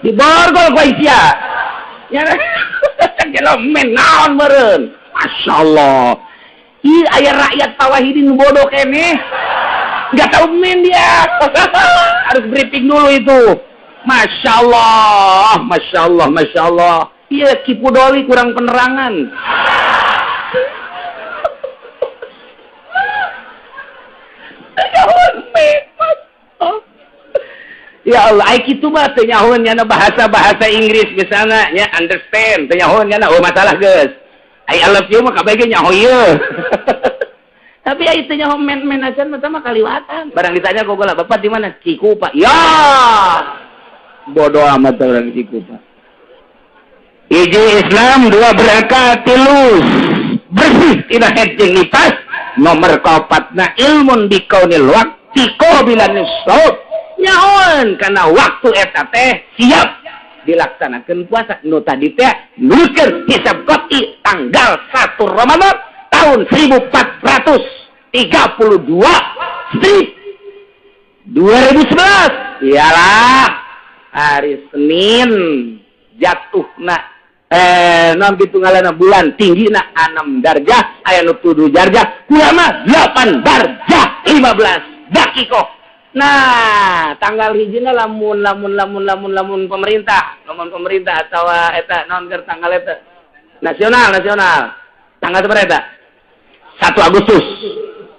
Di borgol ku sia. Ya. Kalau men naon meureun. Masya Allah. Ih, aya rakyat Tawahidin bodoh kene. Nggak tahu men dia. Harus briefing dulu itu. Masya Allah. Masya Allah. Masya Allah. Iya, Kipudoli kurang penerangan. Ya Allah, ai kitu mah teu nyahoeun nya bahasa Inggris misalnya nya understand, teu nyahoeun nya oh masalah geus. I love you mah kabeh ge nyaho ieu. Tapi ya itu nyaho men acan mah kaliwatan. Barang ditanya kok gula, "Bapak di mana?" "Cikupa." Ya. Bodoh amat orang Cikupa. Hiji Islam, dua berangkat, tilus bersih tina head jeung nipas. Nomor kaopatna ilmun bikaunil waqti qabilan shaub. Nyahoeun kana waktu eta teh siap dilaksanakan puasa. Nu tadi teh nukeun hisab qat'i tanggal 1 Ramadan tahun 1432 2011. Iyalah hari Senin jatuhna non ngaranna bulan tinggina 6 darjah aya nu 7 darjah ulama 8 darjah 15 dakikoh. Nah, tanggal hijina lamun pemerintah atau eta naon keur tanggal eta nasional. Tanggal sabaraha eta? 1 Agustus.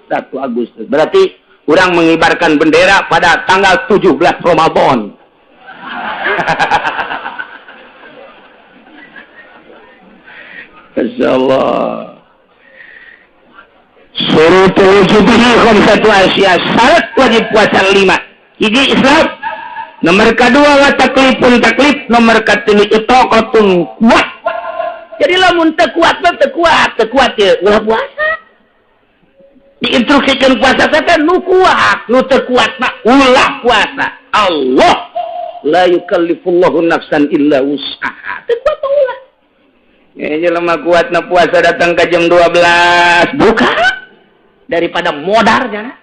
1 Agustus. Berarti urang mengibarkan bendera pada tanggal 17 Ramadan. Masyaallah. Surutul wujubihi khamsatu asya. Syarat wajib puasa 5. Hiji Islam. Nomor kedua wa taklifun taklif. Nomor ketiga itaqatun kuat. Jadi lamun teu kuat ya ulah puasa. Diinstruksikan puasa teh nu kuat, nu teu kuat mah ulah puasa. Allah la yukallifullahu nafsan illa wus'aha. Teu kuat ulah. Ya jelema kuatna puasa datang ke jam 12 buka daripada modar jangan.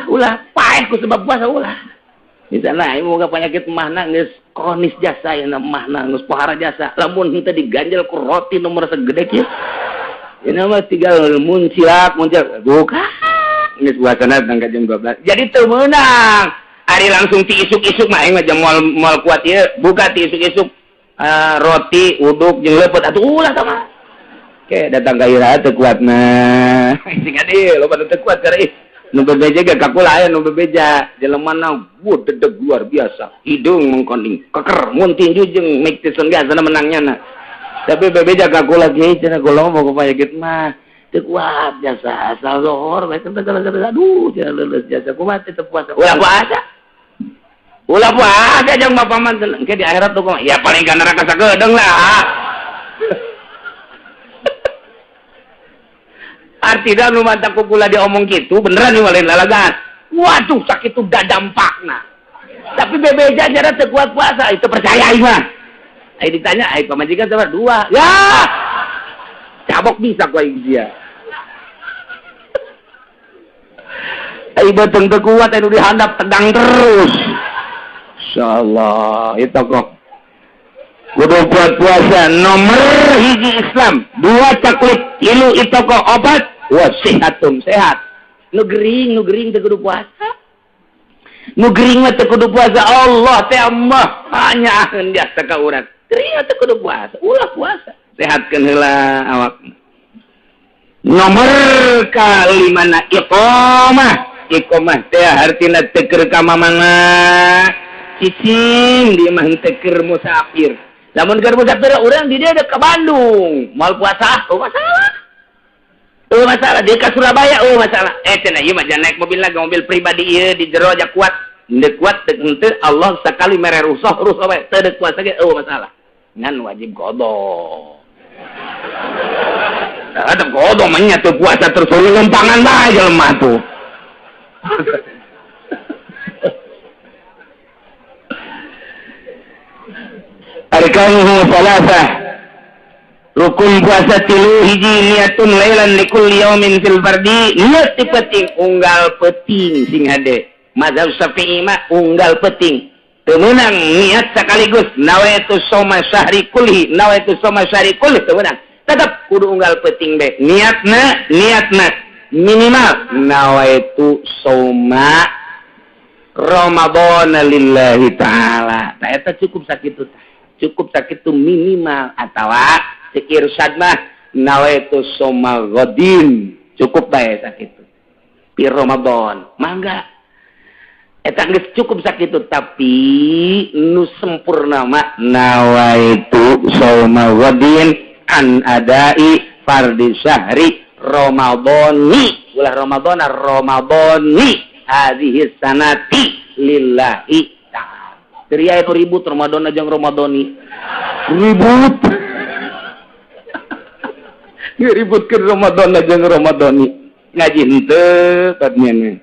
Ulah paeh ku sebab puasa ulah. Misalnya moga penyakit mahna geus kronis jasa ya mahna geus pohara jasa. Lamun henteu diganjel ku roti nomor segede kieu. Ini mah tinggal muncilak buka. Geus puasana datang ke jam 12. Jadi teu meunang. Ari langsung ti isuk-isuk mah aing mah jam moal kuat ieu buka ti isuk-isuk roti uduk jeung leupeut atuh ulah tah mah. Oke, datang ka ieu teu kuatna. Sing adi loba teu kuat kareh. Nu bebeja ge kakula aya nu bebeja jelemana dedeg luar biasa. Hidung mengkonding, keker, mun tinju jeung Mike Tyson ge asana menangnya na. Tapi bebeja kakula ge cenah golong mau penyakit mah teu kuat jasa asal zohor bae teu aduh cenah leuleus jasa kumaha teu puasa. Ulah puasa jeung bapak man ke di akhirat tuh kumaha? Ya paling ka neraka sageudeng lah. Artinya nu mantap kula diomong gitu beneran nih lain lalagan. Waduh sakit itu dampakna. Tapi bebeja jara teu kuat puasa itu percaya aing mah. Aing ditanya aing pamajikan sabar 2. Ya. Cabok bisa ku aing dia. Ai beteng teu kuat anu dihandap tegang terus. Insyaallah itu kok. Kudu buat puasa nomor hiji Islam, 2 taklid, 3 itu kok obat, wa sihatum sehat. Nu gering teu kudu puasa. Nu gering mah teu kudu puasa. Allah teh mah hanyaeun biasa ka urang. Gering teu kudu puasa, ulah puasa. Sehatkeun heula awakna. Nomor kalimana iqamah teh artina teu ka mamana cicing di mah teu keur musafir. Lamun keur musafir urang di dia ada ke Bandung, moal puasa, masalah dia ke Surabaya, masalah. Cenah ieu mah jangan naik mobil lagi, mobil pribadi ieu di jero aja kuat. Deuk kuat deuk henteu Allah sakali mere rusuh bae, teu deuk puasa ge masalah. Ngan wajib qada. Ada qada mah nya teu puasa terus lempangan bae jelema tuh. Arkanuhu salasah. Rukun puasa 3 hiji niatun lailan likulli yaumin fil fardi. Niat penting unggal penting sing hade. Mazhab Syafi'i mah unggal penting. Teu meunang niat sekaligus nawaitu shauma syahri kulli, nawaitu shauma syahri kulli teu meunang. Tetep kudu unggal penting be. Niatna minimal nawaitu shauma Ramadan lillahi ta'ala. Tah eta cukup sakitu tah. Cukup sakitu minimal atawa sikirsyad mah nawaitu shauma ghadin. Cukup bae sakitu. Pi Ramadan. Mangga. Eta geus cukup sakitu tapi nu sempurna mah nawaitu shauma ghadin an adai fardhi syahri Ramadhani. Ulah Ramadhani hadhihi sanati lillahi. Teriak itu ribut Ramadan aja Ramadhani. Ribut ke Ramadan aja Ramadhani. Ngaji henteu katanya.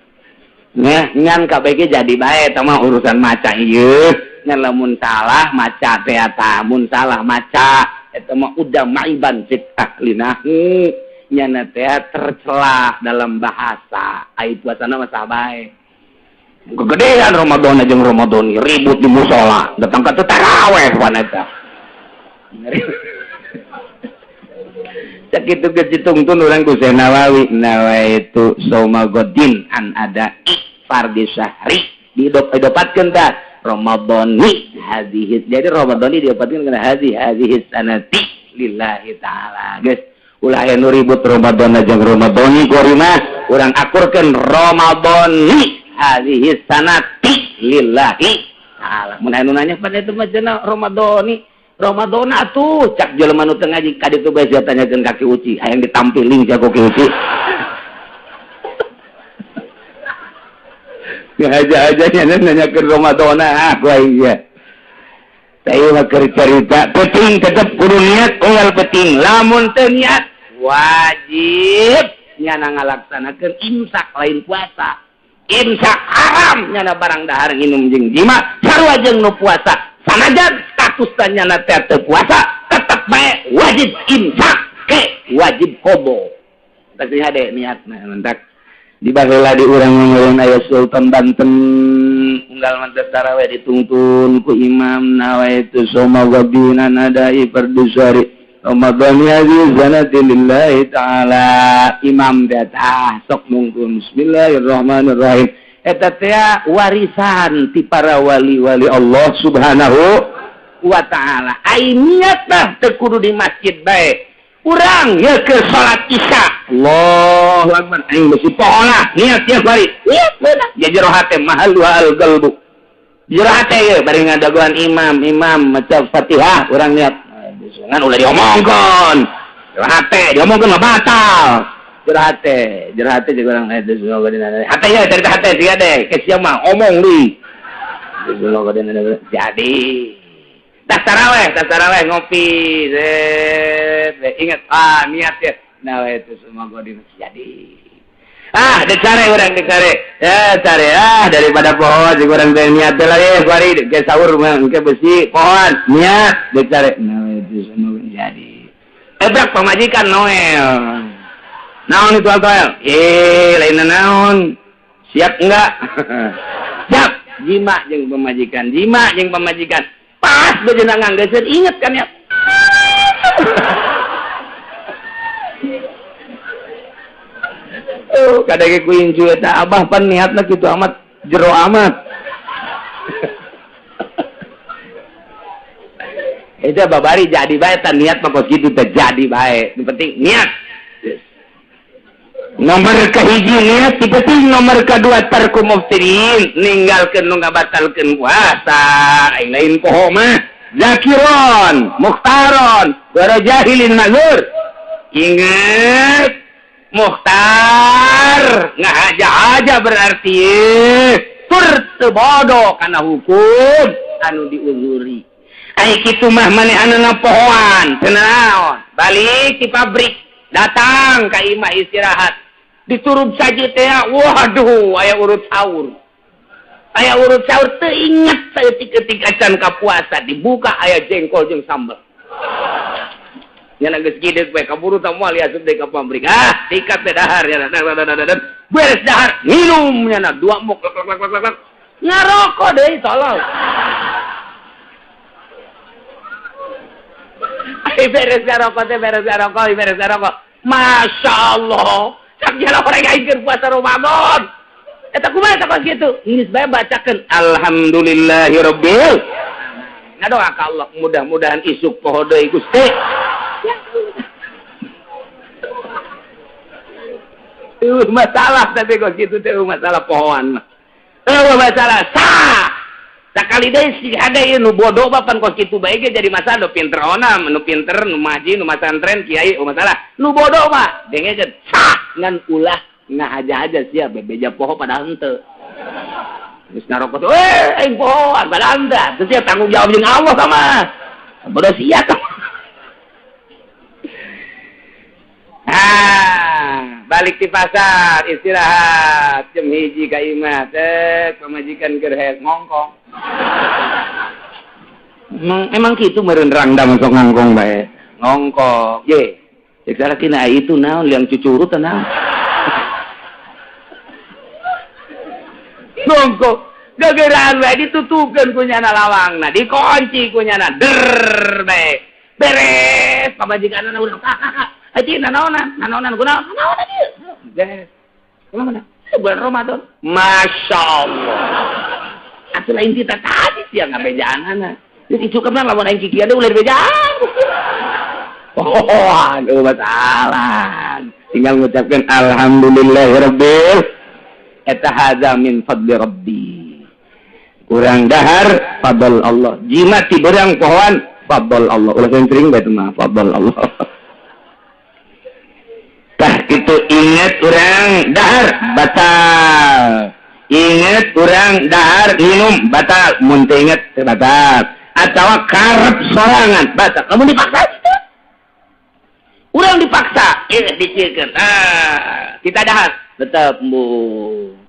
Nah, ngan KBG jadi bae tama urusan maca ieu. Ngan lamun salah maca teh eta, mun salah maca eta mah udah maiban fit ahlinahu. Nyana teh tercela dalam bahasa. Ai puasana mah sah bae. Kegedean Ramadan aja Ramadan ribut di musola datang ke taraweh wanita sakitu kecitungtun orang Kusai Nawawi nawaitu shauma ghadin an ada fardhi syahri didopatkeun tah Ramadhani hadhihi. Jadi Ramadhani diopatkeun kana hadhihi sanati lillahi taala geus ulah anu ribut Ramadan aja Ramadhani kuarina urang akurkeun Ramadhani hadhihi sanati lillahi ta'ala. Mun anu nanya pada itu mah cenah Ramadhani. Ramadan atuh cak jelema nu teu ngaji ka ditu bae tanyakeun ka Ki Uci, hayang ditampilin jago Ki Uci. Ya aja nya nanyakeun Ramadan ku iya. Saya mah keur carita penting tetep kudu niat unggal penting. Lamun teu niat wajib nyana ngalaksanakeun imsak lain puasa. Imsak haram nyana barang dahar nginum jeung jima sarua jeung nu puasa sanajan statusna nyana teh teu puasa tetep bae wajib imsak ke wajib qada. Tadi hade niatna mentak di baheula di urang ngeureun aya Sultan Banten unggal mantes tarawih ditungtun ku imam nawaitu shauma ghadin nadai fardhu syahri Ramadan hadhihi sanati lillahi ta'ala. Imam datah sok mungkun bismillahirrahmanirrahim. Eta teh warisan ti para wali-wali Allah Subhanahu wa ta'ala. Ai niat tah teu kudu di masjid bae. Urang ye ke salat Isya. Allahu Akbar. Aing bisi pohola niat tiap hari. Niat beunang. Ya jero hate mahal al qalbu. Jero hate ye bari ngadaguan imam maca Fatihah urang niat. Ngan ulah diomongkeun. Jero hate diomongkeun mah batal. Jero hate jeung urang hate semua gadina. Hate ya cerita hate sia deh. Ke sia mah omong deui. Semua gadina jadi. Tas taraweh ngopi. Ingat niat ya. Nah itu semua gadina jadi. Dicari urang dicari. Ya cari daripada pohon jeung urang teh niat teh lah bari ke sahur mah ke besi pohon niat dicari. Nah itu semua jadi. Ebrak pamajikan Noel. Naon itu Noel? Lain naon. Siap enggak? Siap. Jima jeung pamajikan, jima jeung pamajikan. Pas bejeuna nganggeuskeun inget kan ya. Oh, kadang ku incu eta abah pan niatna kitu amat jero amat. Eta babari jadi bae tan niat mah kos kitu teh jadi bae. Yang penting niat. Nomor kahiji niat, penting nomor kedua tarku muftirin, ninggalkeun nu ngabatalkeun puasa. Lain poho mah zakiron, mukhtaron, wara jahilin mazur. Ingat mukhtar ngahaja-haja berarti tur teu bodoh kana hukum anu diuzuri. Ai kitu mah manehanna pohoan, teu naon. Balik ti pabrik, datang ka imah istirahat. Diturub saja teh, waduh, aya urut sahur. Aya urut sahur teu inget saeutik-eutik acan ka puasa, dibuka aya jengkol jeung sambal. Nya geus gideg bae kaburu tah moal asup deui ka pabrik. Ah, sikat teh dahar ya. Beres dahar, minum nya 2 muk. Ngarokok deui tolol. Ai beres ngarokok teh, beres ngarokok. Masya Allah. Sakjana orang yang ingin puasa Ramadan. Eta kumaha eta kos kitu? Geus bae bacakeun alhamdulillahirabbil. Ngadoa ka Allah mudah-mudahan isuk poho deui Gusti. Masalah tapi kos kitu teh masalah pohoan mah. Masalah sah. Sakali deui si ada ieu nu bodoh bapan kos kitu bae ge jadi masalah. Nu pinter onam, nu pinter, nu maji, nu masantren, kiai masalah. Nu bodoh mah dengekeun sah ngan ulah ngahaja-haja sia bebeja poho padahal henteu. Geus ngarokot, aing pohoan padahal henteu. Teu sia tanggung jawab jeung Allah sama. Bodoh sia tah. Balik di pasar, istirahat, jam 1 ka imah, pamajikan keur heek ngongkong. Emang gitu meureun rangdam sok ngongkong bae. Ngongkong. Ye. Cek sarakina itu naon liang cucurut teh naon. Ngongkong. Gageraan bae ditutupkeun ku nyana lawangna, dikunci ku nyana. Der bae. Beres pamajikanna urang kakak. Aji nanaonan kunaon? Nanaonan ieu. Beres. Kumaha? Bulan Ramadan. Masya Allah. Atuh lain kita tadi siang ngabejaanana. Jadi cukupna lamun aing kikieu ulah bejaan. Oh, aduh masalah. Tinggal mengucapkan alhamdulillahirabbil eta hadza min fadli rabbi. Kurang dahar fadl Allah. Jimat ti beurang pohoan fadl Allah. Ulah sering bae teh mah fadl Allah. Tah kitu inget urang dahar batal. Inget urang dahar minum batal. Mun teu inget teu batal. Atawa karep sorangan batal. Lamun dipaksa urang dipaksa, diciekeun. Kita dahar tetep bu.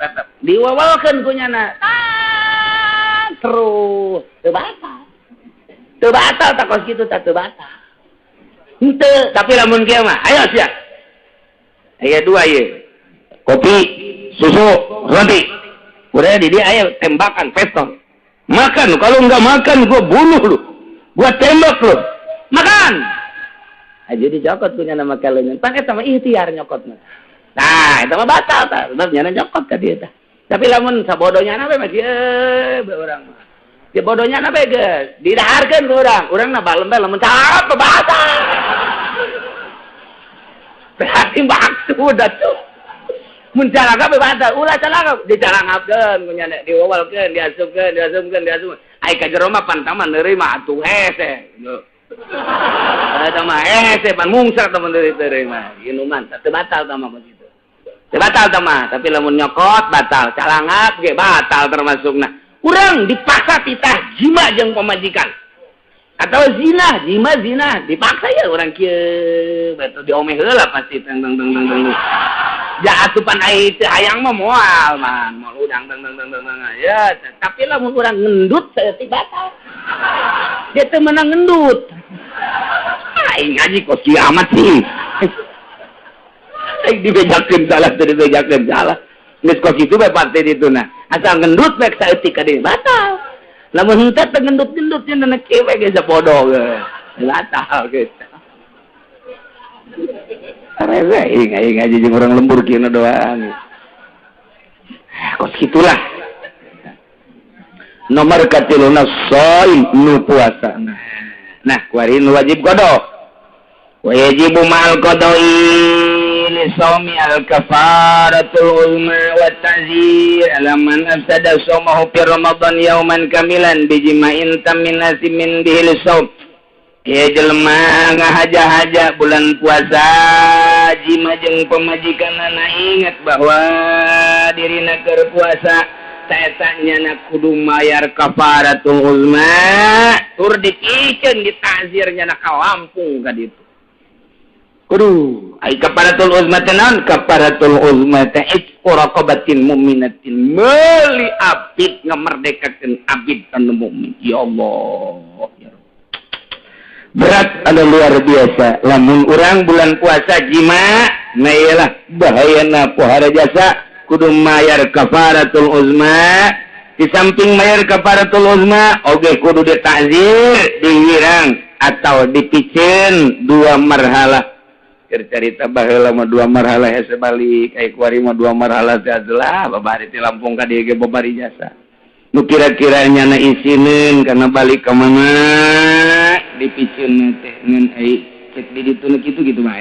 Tetep diwawalkeun ku nyana. Terus teu batal. Teu batal tak kos kitu teu batal. Henteu, tapi lamun kieu mah ayo sia. Aya 2 ieu. Kopi, susu, roti. Udah di dia aya tembakan pistol. Makan, kalau enggak makan gua bunuh lu. Gua tembak lu. Makan. Aja dicokot punya nama kalian. Pakai sama ikhtiar nyokotna. Nah, itu mah batal tah. Sebab nyana nyokot ka dieu tah. Tapi lamun sabodonya na we mah dieu urang mah. Di bodohnya na we geus didaharkeun ku urang. Urang na balem teh lamun cakep batal. Berarti maksud atuh. Mun calaka be batal, ulah calaka dicarangapkeun ku nyana diwawalkeun, diasupkeun. Ai ka jero mah pantaman neureuy atuh hese. Eta mah hese pan mungsar temen deui mah. Minuman teu batal tah mah kitu. Teu batal tah mah, tapi lamun nyokot batal, calangap ge batal termasukna. Urang dipaksa titah jima jeung pamajikan. Atau jima zina dipaksa ya urang kieu, betul diomeh heula pasti teng. Ja atupan ai teu hayang mah moal man, moal udang teng ya, tapi lamun urang ngendut saeutik batal. Dia teu meunang ngendut. Aing ngaji kos kiamat sih. Aing dibejakeun salah teu dibejakeun salah. geus kok kitu bae pate dituna asal gendut bae saeutik ka dieu batal lamun henteu teh gendut-gendut nya na cewek ge sapodo ge batal gitu rese ngaji jeung urang lembur kieu doang kos gitulah nomor katiluna shaim nu puasa nah kuari nu wajib qada wajibu ma'al qada'i li shaumi al-kafaratul uzma wa ta'zir ala man afsada shaumahu fi ramadan yauman kamilan bijima'in taminasi min bihil shaum ya jelema ngahaja-haja bulan puasa jima jeung pamajikanana ingat bahwa dirina keur puasa taetanya na kudu mayar kafaratul uzma tur dipikeun ditazirnya na ka Lampung ka ditu kudu ai kafaratul uzma tenan kafaratul uzma teh raqabatin mu'minatin meuli abid ngamerdekakeun abid anu mukmin ya Allah ya Rabb berat anu luar biasa lamun urang bulan puasa jima na iyalah bahayana pohara jasa kudu mayar kafaratul uzma di samping mayar kafaratul uzma oge kudu ditakzir dihirang atau dipicen dua marhalah cerita baheula mah dua marhalah hese balik ai kuari mah dua marhalah teh adalah babari ti Lampung ka dieu ge babari jasa nu kira-kiranya na isinin kana balik ka mana dipicen teh ngan ai cek di ditu kitu gitu mah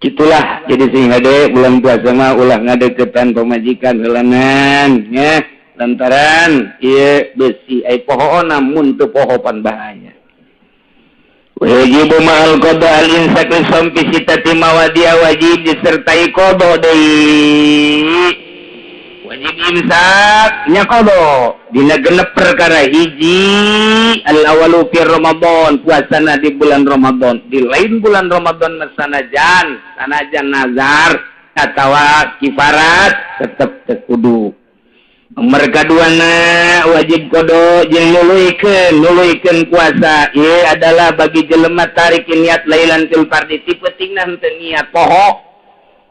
gitulah jadi sing hade bulan puasa mah ulah ngadeukeutan pamajikan heulangan nya lantaran ieu besi ai pohona mun teu pohopan bahaya wajibu ma'al qada al-insak sampi sitati mawadia wajib disertai qada deui wajib imsak nya qada dina genep perkara hiji al-awalu fi ramadan puasana di bulan Ramadan di lain bulan Ramadan sanajan nazar atawa kifarat tetep teu kudu nomor kaduana wajib qada jeung nuluykeun puasa ieu adalah bagi jelema tarik niat lailatul fardhi ti pentingna henteu niat poho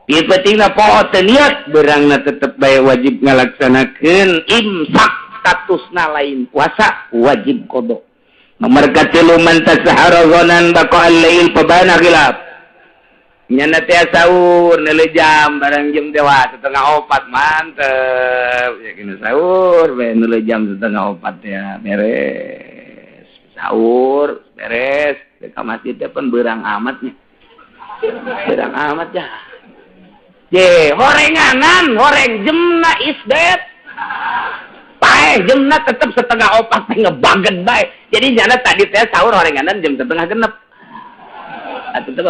ti pentingna poho teu niat beurangna tetep bae wajib ngalaksanakeun imsak statusna lain puasa wajib qada nomor katilu man tasahara ghanan baqa al-lail pabana khilaf nyana teh sahur neuleuh jam barang jam dewa 3:04 mantep ya kena sahur we neuleuh jam 3:04 ya beres sahur beres ka masjid teh pun beurang amatnya beurang amat ya je horenganan horeng jemna isdet pae jemna tetep 3:04 teh ngebaget bae jadi nyana tadi teh sahur horenganan jam 3:30 atuh teh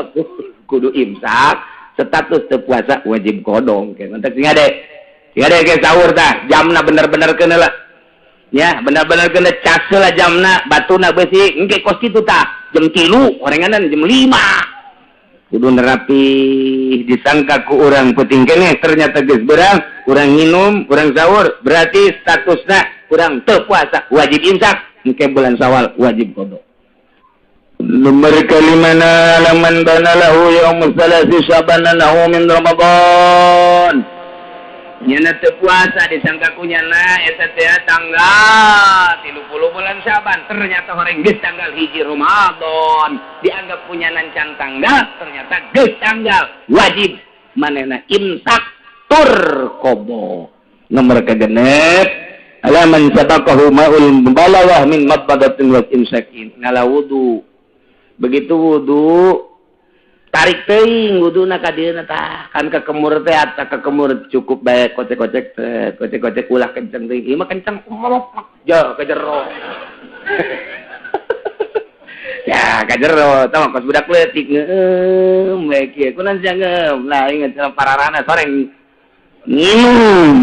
kudu imsak status teu puasa wajib kodong ke mantek sing ade ke sahur tah jamna bener-bener keun heula ya bener-bener keun cas heula jamna batuna beusi engke kos kitu tah jam 3 horenganan jam 5 kudu nerapi disangka ku urang penting keneh ternyata geus beurang urang nginum urang sahur berarti statusna urang teu puasa wajib imsak engke bulan Syawal wajib kodong nomor kalimana laman bana lahu yaum salasi syabana lahu min Ramadan nyana teu puasa disangka ku nyana eta teh tanggal 30 bulan Syaban ternyata horeng geus tanggal 1 Ramadan dianggap punyanan can tanggal ternyata geus tanggal wajib manehna imsak tur qada nomor kagenep alaman sabaqahu ma'ul balawah min mabadatin wa imsakin ngala wudu begitu wudu tarik teuing wuduna ka dieuna tah kan ka kemur teh ata ka kemur cukup bae kocek ulah kenceng teuing ieu mah kenceng ja ka jero ya ka jero tah kos budak leutik ngeueum we kieu kunaon sia ngeueum lah inget pararana soreng nginum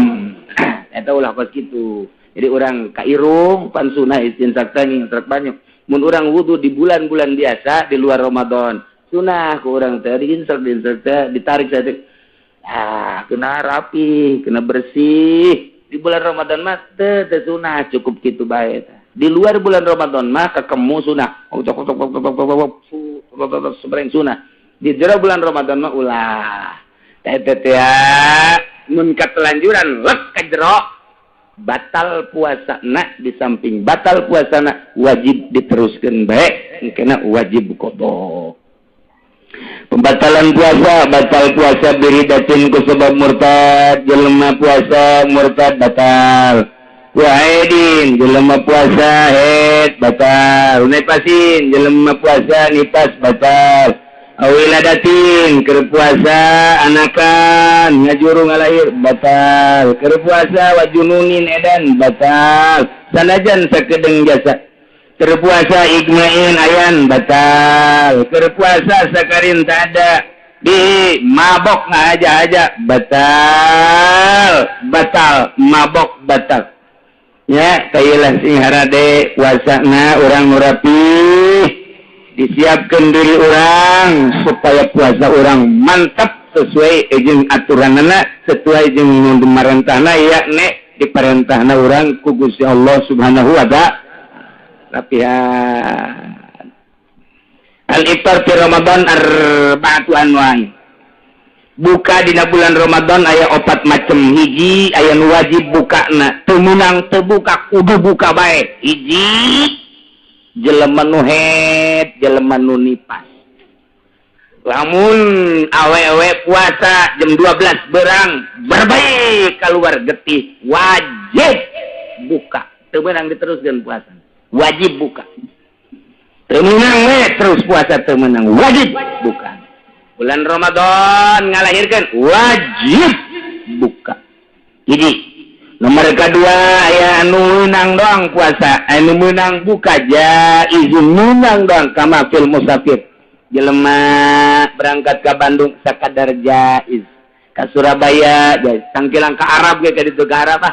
eta ulah kos kitu jadi urang ka irung pan sunah istinsak teh ngintrak banyak mun urang wudu di bulan-bulan biasa di luar Ramadan sunah ku urang teh diinsert teh ditarik teh kena rapi kena bersih di bulan Ramadan mah teh sunah cukup kitu bae di luar bulan Ramadan mah kakemu sunah sebereng sunah di jero bulan Ramadan mah ulah teh mun ketelanjuran lek ka jero batal puasana. Di samping batal puasana wajib diteruskeun bae engkena wajib qada. Pembatalan puasa, batal puasa biridatin ku sebab murtad, jelema puasa murtad batal. Wahidin jelema puasa haid batal. Nipasin jelema puasa nipas batal. Awiladatin keur puasa anakan ngajuru ngalahir batal. Keur puasa wajununin edan batal. Sanajan sakedeung jasa. Keur puasa igmain ayan batal. Keur puasa sakarin tak ada di mabok aja batal. Batal mabok batal. Ya, kailah sing harade puasana urang nu rapih, disiapkeun diri urang supaya puasa urang mantap sesuai jeung aturanana, sesuai jeung nu dimarentahna yakni diparentahna urang ku Gusti Allah Subhanahu wa ta'ala. Rapihan. Al-iftar fi Ramadan arba'atu anwa'. Buka dina bulan Ramadan aya 4 macem. Hiji aya nu wajib bukana, teu meunang teu buka kudu buka bae. Hiji jelema nu haid, jelema nu nipas. Lamun awe-awe puasa jam 12 berang berbaik keluar getih wajib buka. Teu meunang diteruskeun puasa. Wajib buka. Teu meunang we terus puasa teu meunang wajib buka. Bulan Ramadan ngalahirkan wajib buka. Jadi nomor kedua aya anu meunang doang puasa, anu meunang buka jaizun meunang doang kama fil musafir. Jelema berangkat ke Bandung sakadar jaiz, ka Surabaya jaiz, tangkilang ka Arab ge ka ditu ka Arab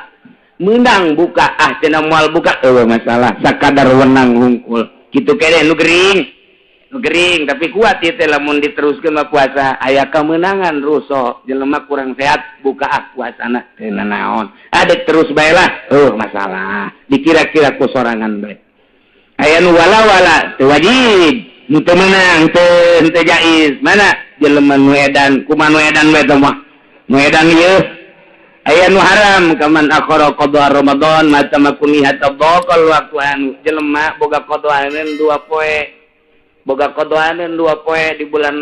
meunang buka cenah moal buka eueuh masalah sakadar wenang hungkul. Kitu kene nu gering tapi kuat ieu teh lamun diteruskeun mah puasa aya kemenangan ruso jelema kurang sehat buka puasana teu naon ada terus bae lah masalah dikira-kira ku sorangan bae aya nu wala teu wajib nu teu meunang teu jaiz mana jelema nu edan kumaha nu edan bae teh mah nu edan ieu aya nu haram kaman akhara qada Ramadan mata makuni hatta baqal waktu anu jelema boga qadaaneun 2 poe boga kodoaneun 2 poe di bulan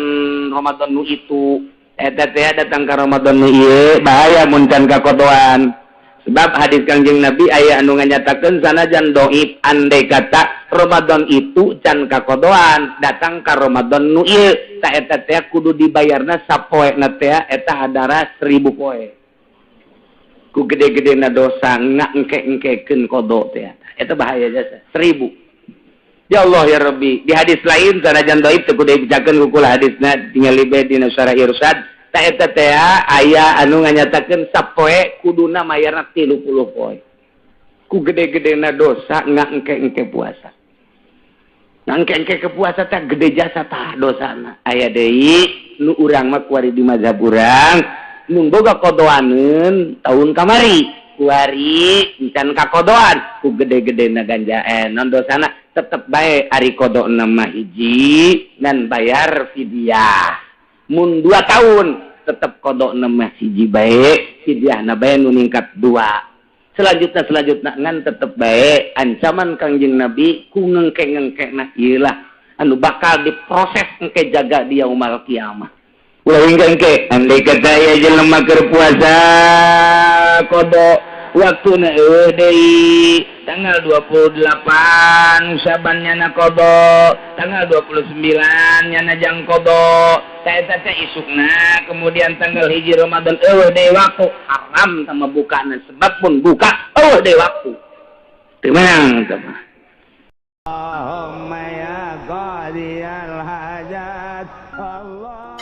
Ramadan nu itu eta teh datang ka Ramadan nu ieu bahaya mun can ka kodoan sebab hadis Kangjeng Nabi aya anu nganyatakeun sanajan dhaif andai kata Ramadan itu can ka kodoan datang ka Ramadan nu ieu ta eta teh kudu dibayarna sapoena teh eta hadara 1000 poe ku gede-gedena dosa ngengke-engkekeun kodo teh eta bahaya jasa 1000. Ya Allah ya Rabbi, di hadis lain sanajan dhaif teu kudu dibacakeun ku kula hadisna tingali bae dina syarah irsyad ta eta teh aya anu nganyatakeun sapoe kuduna mayarna 30 poe. Ku gede-gedena dosa ngangke-engke puasa. Ngangke-engke ke puasa teh gede jasa tah dosana. Aya deui nu urang mah kuari di mazhab urang nu boga kodoaneun taun kamari. Kuari encan kakodoan ku gede-gedena ganjaen non dosana tetep bae ari kodok nama hiji dan bayar fidyah mun 2 tahun tetep kodok nama hiji bae fidyahna bae nu ningkat 2 selanjutnya ngan tetep bae ancaman Kangjeng Nabi ku ngengke-ngengkena ieu lah anu bakal diproses engke jaga di yaumul kiamah ulah engke andai kata aya jelema keur puasa kodok waktuna deui tanggal 28 Syaban nyana kodo tanggal 29 nyana jang kodo ta eta teh isukna kemudian tanggal 1 Ramadan deui waktu haram sama bukana sebab pun buka deui waktu teu meunang teh mah Allahumma ya qadiyal hajat Allah